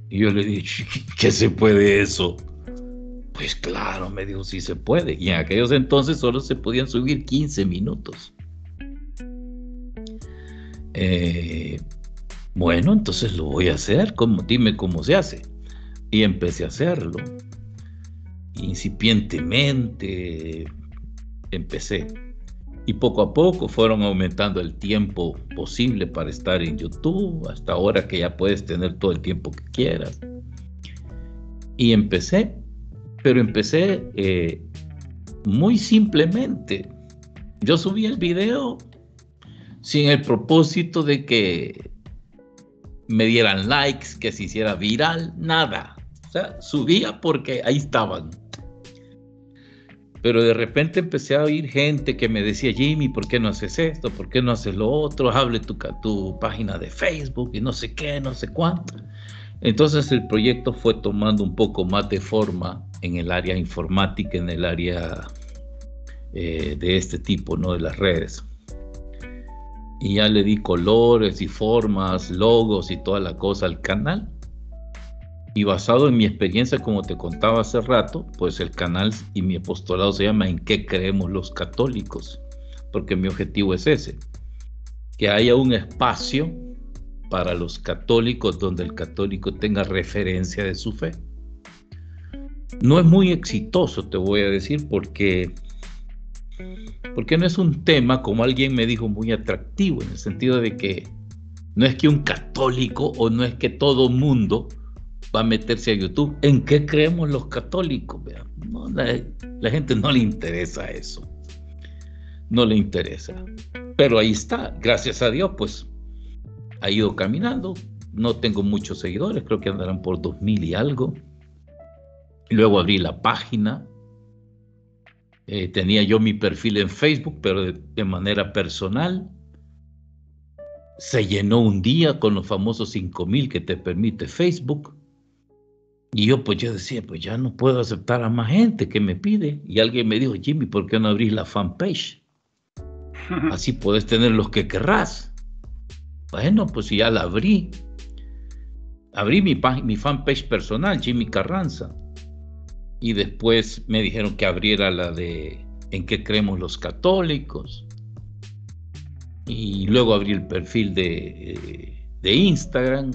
S2: Y yo le dije: ¿qué se puede eso? Pues claro, me dijo, sí se puede. Y en aquellos entonces solo se podían subir 15 minutos. Bueno, entonces lo voy a hacer. Dime cómo se hace. Y empecé a hacerlo. Incipientemente empecé. Y poco a poco fueron aumentando el tiempo posible para estar en YouTube, hasta ahora que ya puedes tener todo el tiempo que quieras. Y empecé, pero empecé muy simplemente. Yo subí el video sin el propósito de que me dieran likes, que se hiciera viral, nada. O sea, subía porque ahí estaban. Pero de repente empecé a oír gente que me decía: Jimmy, ¿por qué no haces esto? ¿Por qué no haces lo otro? Hable tu página de Facebook y no sé qué, no sé cuánto. Entonces el proyecto fue tomando un poco más de forma en el área informática, en el área de este tipo, ¿no? De las redes. Y ya le di colores y formas, logos y toda la cosa al canal. Y basado en mi experiencia, como te contaba hace rato, pues el canal y mi apostolado se llama ¿En qué creemos los católicos? Porque mi objetivo es ese, que haya un espacio para los católicos donde el católico tenga referencia de su fe. No es muy exitoso, te voy a decir, porque no es un tema, como alguien me dijo, muy atractivo, en el sentido de que no es que un católico o no es que todo mundo va a meterse a YouTube. ¿En qué creemos los católicos? No, la gente no le interesa eso. No le interesa. Pero ahí está, gracias a Dios, pues ha ido caminando. No tengo muchos seguidores, creo que andarán por 2000 y algo. Luego abrí la página. Tenía yo mi perfil en Facebook, pero de manera personal. Se llenó un día con los famosos 5000 que te permite Facebook. Y yo decía, pues ya no puedo aceptar a más gente que me pide. Y alguien me dijo, Jimmy, ¿por qué no abrís la fanpage? Así puedes tener los que querrás. Bueno, pues ya la abrí. Abrí mi fanpage personal, Jimmy Carranza. Y después me dijeron que abriera la de ¿En qué creemos los católicos? Y luego abrí el perfil de Instagram.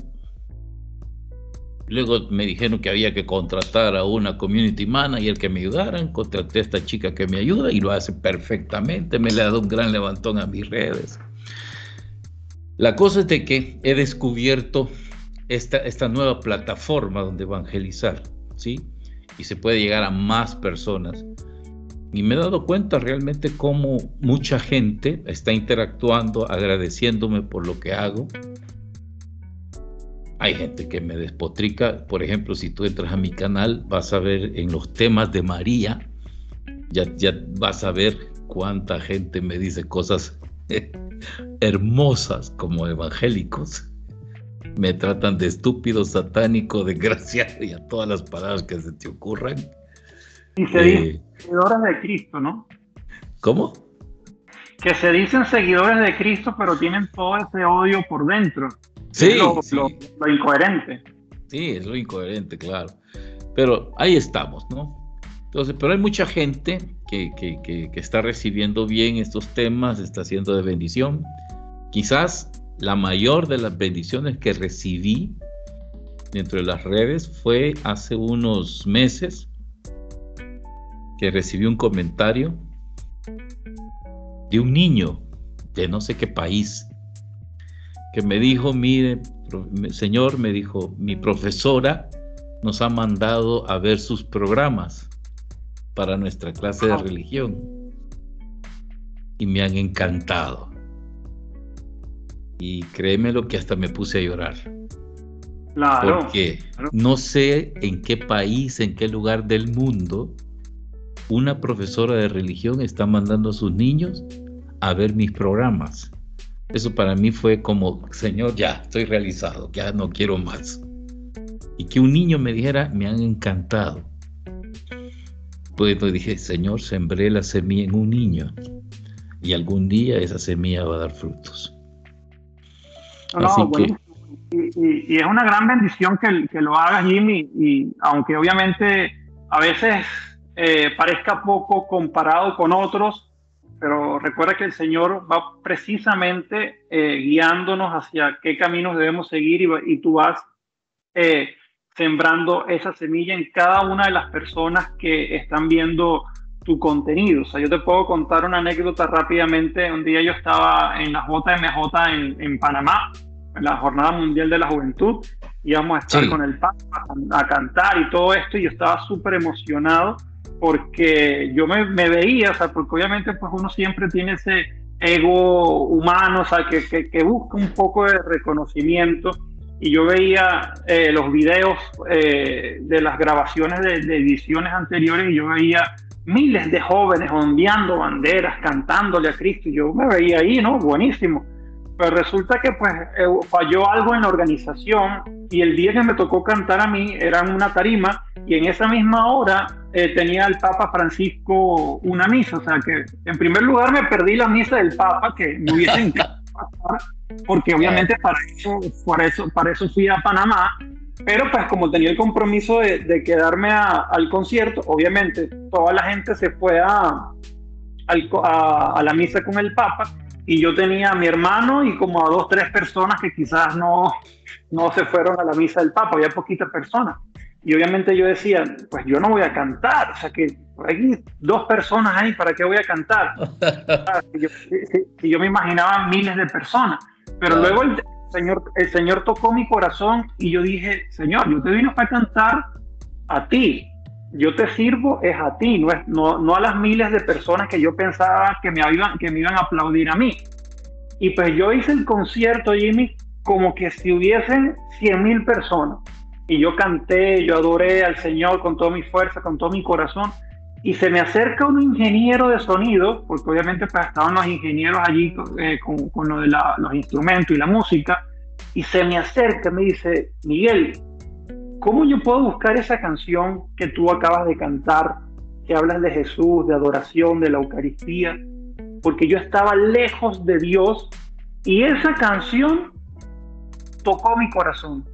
S2: Luego me dijeron que había que contratar a una community manager que me ayudaran. Contraté a esta chica que me ayuda y lo hace perfectamente. Me le ha dado un gran levantón a mis redes. La cosa es de que he descubierto esta nueva plataforma donde evangelizar, ¿sí? Y se puede llegar a más personas. Y me he dado cuenta realmente cómo mucha gente está interactuando, agradeciéndome por lo que hago. Hay gente que me despotrica. Por ejemplo, si tú entras a mi canal, vas a ver en los temas de María, ya vas a ver cuánta gente me dice cosas hermosas como evangélicos. Me tratan de estúpido, satánico, desgraciado y a todas las palabras que se te ocurran.
S1: Y se dicen seguidores de Cristo, ¿no?
S2: ¿Cómo?
S1: Que se dicen seguidores de Cristo, pero tienen todo ese odio por dentro.
S2: Sí,
S1: lo incoherente.
S2: Sí, es lo incoherente, claro. Pero ahí estamos, ¿no? Entonces, pero hay mucha gente que está recibiendo bien estos temas, está siendo de bendición. Quizás la mayor de las bendiciones que recibí dentro de las redes fue hace unos meses que recibí un comentario de un niño de no sé qué país que me dijo, mire, señor, me dijo, mi profesora nos ha mandado a ver sus programas para nuestra clase de religión y me han encantado. Y créeme lo que hasta me puse a llorar.
S1: Claro.
S2: Porque no sé en qué país, en qué lugar del mundo una profesora de religión está mandando a sus niños a ver mis programas. Eso para mí fue como, Señor, ya estoy realizado, ya no quiero más. Y que un niño me dijera, me han encantado. Pues dije, Señor, sembré la semilla en un niño y algún día esa semilla va a dar frutos. Así que...
S1: Y es una gran bendición que lo hagas, Jimmy, y aunque obviamente a veces parezca poco comparado con otros, pero recuerda que el Señor va precisamente guiándonos hacia qué caminos debemos seguir y tú vas sembrando esa semilla en cada una de las personas que están viendo tu contenido. O sea, yo te puedo contar una anécdota rápidamente. Un día yo estaba en la JMJ en Panamá, en la Jornada Mundial de la Juventud, íbamos a estar con el Papa a cantar y todo esto, y yo estaba súper emocionado porque yo me veía, o sea, porque obviamente pues uno siempre tiene ese ego humano, o sea, que busca un poco de reconocimiento, y yo veía los videos de las grabaciones de ediciones anteriores, y yo veía miles de jóvenes ondeando banderas, cantándole a Cristo, y yo me veía ahí, ¿no? Buenísimo. Pues resulta que pues falló algo en la organización y el día que me tocó cantar a mí era en una tarima y en esa misma hora tenía el Papa Francisco una misa. O sea que en primer lugar me perdí la misa del Papa que me hubiese encantado pasar, porque
S2: Ah,
S1: obviamente para eso fui a Panamá, pero pues como tenía el compromiso de quedarme al concierto, obviamente toda la gente se fue a la misa con el Papa y yo tenía a mi hermano y como a dos, tres personas que quizás no se fueron a la misa del Papa, había poquitas personas. Y obviamente yo decía, pues yo no voy a cantar, o sea que hay dos personas ahí, ¿para qué voy a cantar? Si yo me imaginaba miles de personas, pero luego
S2: claro.
S1: el Señor tocó mi corazón y yo dije, Señor, yo te vine para cantar a ti, yo te sirvo es a ti, no a las miles de personas que yo pensaba que me iban a aplaudir a mí. Y pues yo hice el concierto, Jimmy, como que si hubiesen 100.000 personas. Y yo canté, yo adoré al Señor con toda mi fuerza, con todo mi corazón. Y se me acerca un ingeniero de sonido, porque obviamente pues, estaban los ingenieros allí con lo de los instrumentos y la música. Y se me acerca, me dice, Miguel, ¿cómo yo puedo buscar esa canción que tú acabas de cantar, que hablas de Jesús, de adoración, de la Eucaristía? Porque yo estaba lejos de Dios y esa canción tocó mi corazón.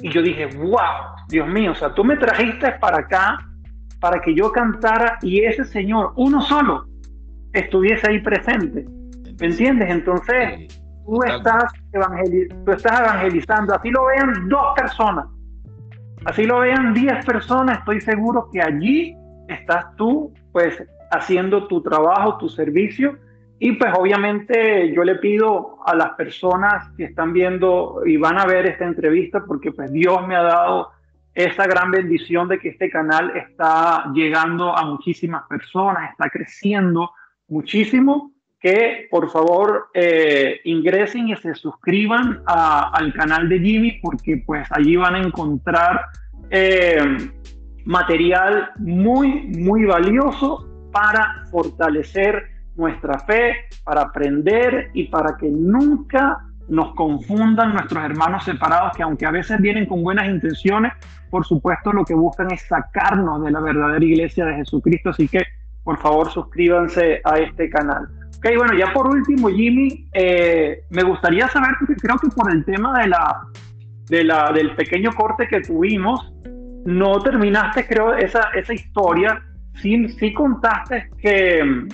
S1: Y yo dije, wow, Dios mío, o sea, tú me trajiste para acá para que yo cantara y ese Señor, uno solo, estuviese ahí presente. ¿Me entiendes? Entonces,
S2: Sí,
S1: tú
S2: totalmente.
S1: estás, tú estás evangelizando, así lo vean dos personas, así lo vean 10 personas, estoy seguro que allí estás tú, pues, haciendo tu trabajo, tu servicio. Y pues obviamente yo le pido a las personas que están viendo y van a ver esta entrevista, porque pues Dios me ha dado esa gran bendición de que este canal está llegando a muchísimas personas, está creciendo muchísimo, que por favor ingresen y se suscriban al canal de Jimmy, porque pues allí van a encontrar eh, material muy valioso para fortalecer nuestra fe, para aprender y para que nunca nos confundan nuestros hermanos separados, que aunque a veces vienen con buenas intenciones, por supuesto lo que buscan es sacarnos de la verdadera iglesia de Jesucristo. Así que por favor suscríbanse a este canal. Ok, bueno, ya por último, Jimmy, me gustaría saber, porque creo que por el tema del pequeño corte que tuvimos, no terminaste, creo, esa historia. Sí contaste que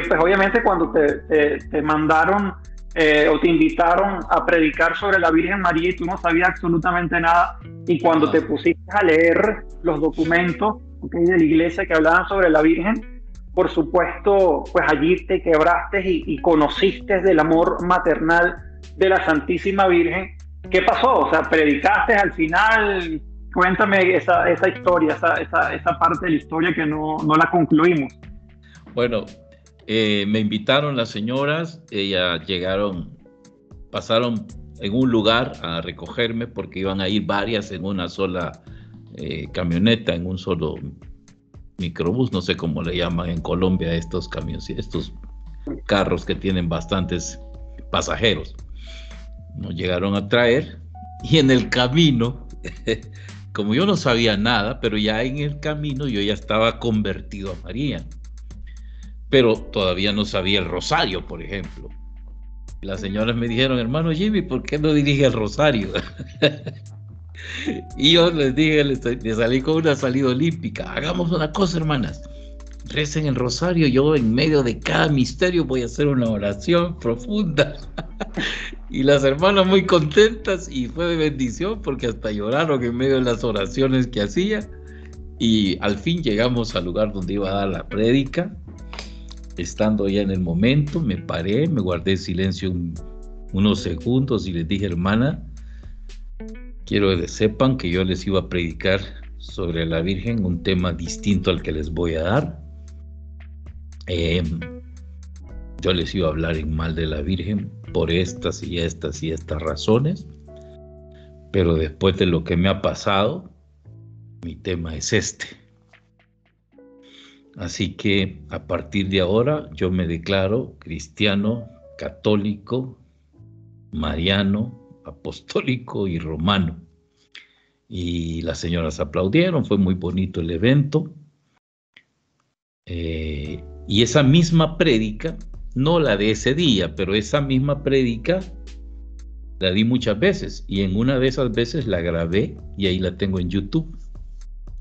S1: pues obviamente cuando te mandaron o te invitaron a predicar sobre la Virgen María y tú no sabías absolutamente nada, y cuando te
S2: Ah,
S1: pusiste a leer los documentos, okay, de la iglesia que hablaban sobre la Virgen, por supuesto, pues allí te quebraste y conociste del amor maternal de la Santísima Virgen. ¿Qué pasó? O sea, predicaste al final. Cuéntame esa historia, esa parte de la historia que no la concluimos.
S2: bueno, me invitaron las señoras, ellas llegaron, pasaron en un lugar a recogerme porque iban a ir varias en una sola camioneta, en un solo microbús, no sé cómo le llaman en Colombia a estos camiones, estos carros que tienen bastantes pasajeros. Nos llegaron a traer y en el camino, como yo no sabía nada, pero ya en el camino yo ya estaba convertido a María, pero todavía no sabía el rosario, por ejemplo. Las señoras me dijeron, hermano Jimmy, ¿por qué no dirige el rosario? Y yo les dije, les salí con una salida olímpica, hagamos una cosa, hermanas, recen el rosario, yo en medio de cada misterio voy a hacer una oración profunda. Y las hermanas muy contentas y fue de bendición porque hasta lloraron en medio de las oraciones que hacía. Y al fin llegamos al lugar donde iba a dar la prédica. Estando ya en el momento, me paré, me guardé silencio unos segundos y les dije, hermana, quiero que sepan que yo les iba a predicar sobre la Virgen, un tema distinto al que les voy a dar. Yo les iba a hablar en mal de la Virgen por estas y estas y estas razones, pero después de lo que me ha pasado, mi tema es este. Así que a partir de ahora yo me declaro cristiano católico, mariano, apostólico y romano. Y las señoras aplaudieron, fue muy bonito el evento. Y esa misma prédica, no la de ese día, pero esa misma prédica la di muchas veces, y en una de esas veces la grabé y ahí la tengo en YouTube.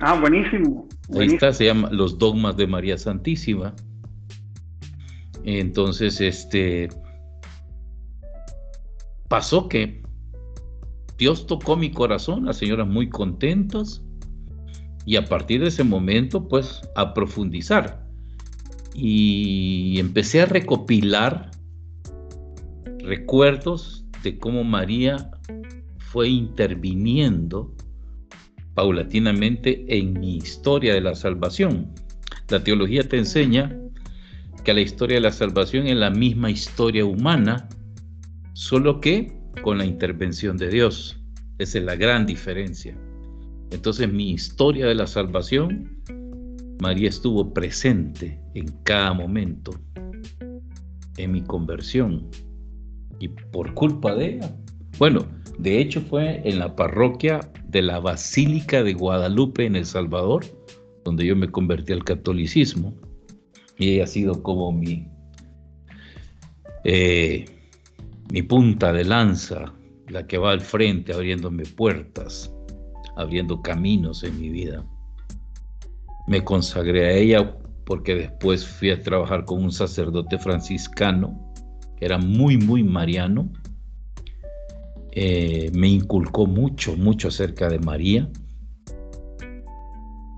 S1: Ah, buenísimo.
S2: Ahí está, se llama Los Dogmas de María Santísima. Entonces, pasó que Dios tocó mi corazón, las señoras muy contentas, y a partir de ese momento, pues, a profundizar. Y empecé a recopilar recuerdos de cómo María fue interviniendo paulatinamente en mi historia de la salvación. La teología te enseña que la historia de la salvación es la misma historia humana, solo que con la intervención de Dios. Esa es la gran diferencia. Entonces, mi historia de la salvación, María estuvo presente en cada momento en mi conversión. Y por culpa de ella, bueno, de hecho fue en la parroquia de la Basílica de Guadalupe en El Salvador, donde yo me convertí al catolicismo, y ella ha sido como mi punta de lanza, la que va al frente abriéndome puertas, abriendo caminos en mi vida. Me consagré a ella porque después fui a trabajar con un sacerdote franciscano que era muy, muy mariano. Me inculcó mucho, mucho acerca de María,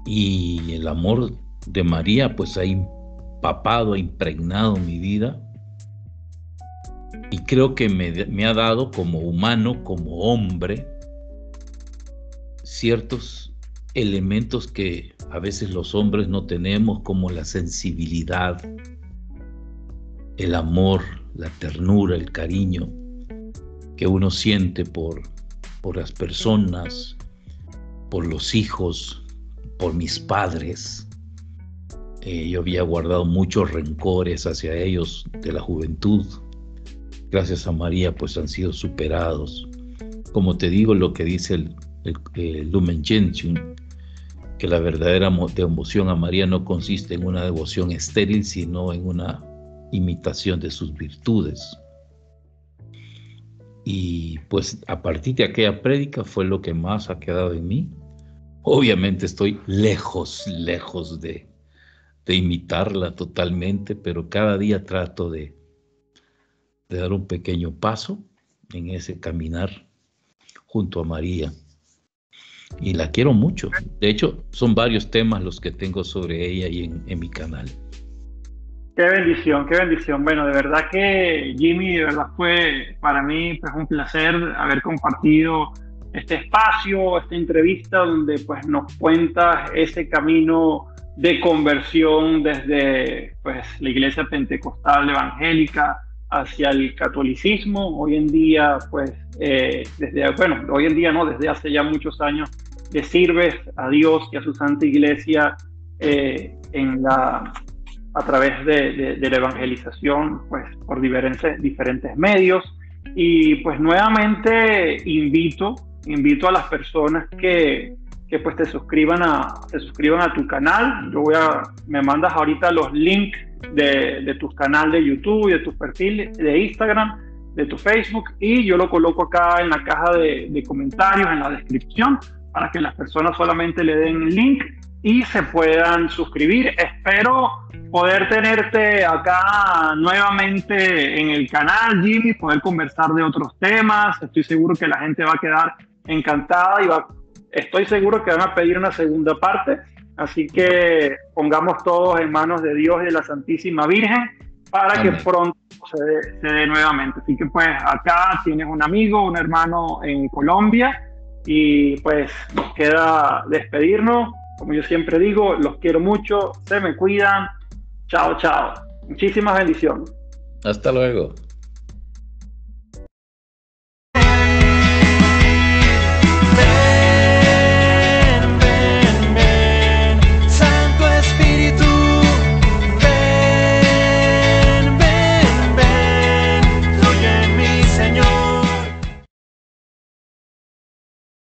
S2: y el amor de María pues ha empapado, ha impregnado mi vida, y creo que me ha dado como humano, como hombre, ciertos elementos que a veces los hombres no tenemos, como la sensibilidad, el amor, la ternura, el cariño que uno siente por las personas, por los hijos, por mis padres. Yo había guardado muchos rencores hacia ellos de la juventud. Gracias a María pues han sido superados. Como te digo, lo que dice el Lumen Gentium, que la verdadera devoción a María no consiste en una devoción estéril, sino en una imitación de sus virtudes. Y pues a partir de aquella prédica fue lo que más ha quedado en mí. Obviamente estoy lejos de imitarla totalmente, pero cada día trato de dar un pequeño paso en ese caminar junto a María. Y la quiero mucho. De hecho, son varios temas los que tengo sobre ella y en mi canal.
S1: Qué bendición, qué bendición. Bueno, de verdad que Jimmy, de verdad fue para mí pues un placer haber compartido este espacio, esta entrevista donde pues nos cuentas ese camino de conversión desde pues la Iglesia Pentecostal Evangélica hacia el catolicismo. Hoy en día pues hoy en día no, desde hace ya muchos años le sirves a Dios y a su Santa Iglesia a través de la evangelización pues por diferentes medios. Y pues nuevamente invito a las personas que pues te suscriban a tu canal. Me mandas ahorita los links de tu canal de YouTube y de tu perfil de Instagram, de tu Facebook, y yo lo coloco acá en la caja de comentarios, en la descripción, para que las personas solamente le den el link y se puedan suscribir. Espero poder tenerte acá nuevamente en el canal, Jimmy, poder conversar de otros temas. Estoy seguro que la gente va a quedar encantada y estoy seguro que van a pedir una segunda parte. Así que pongamos todos en manos de Dios y de la Santísima Virgen para Amén. Que pronto se dé nuevamente. Así que pues acá tienes un amigo, un hermano en Colombia, y pues nos queda despedirnos. Como yo siempre digo, los quiero mucho, se me cuidan. Chao, chao. Muchísimas bendiciones.
S2: Hasta luego.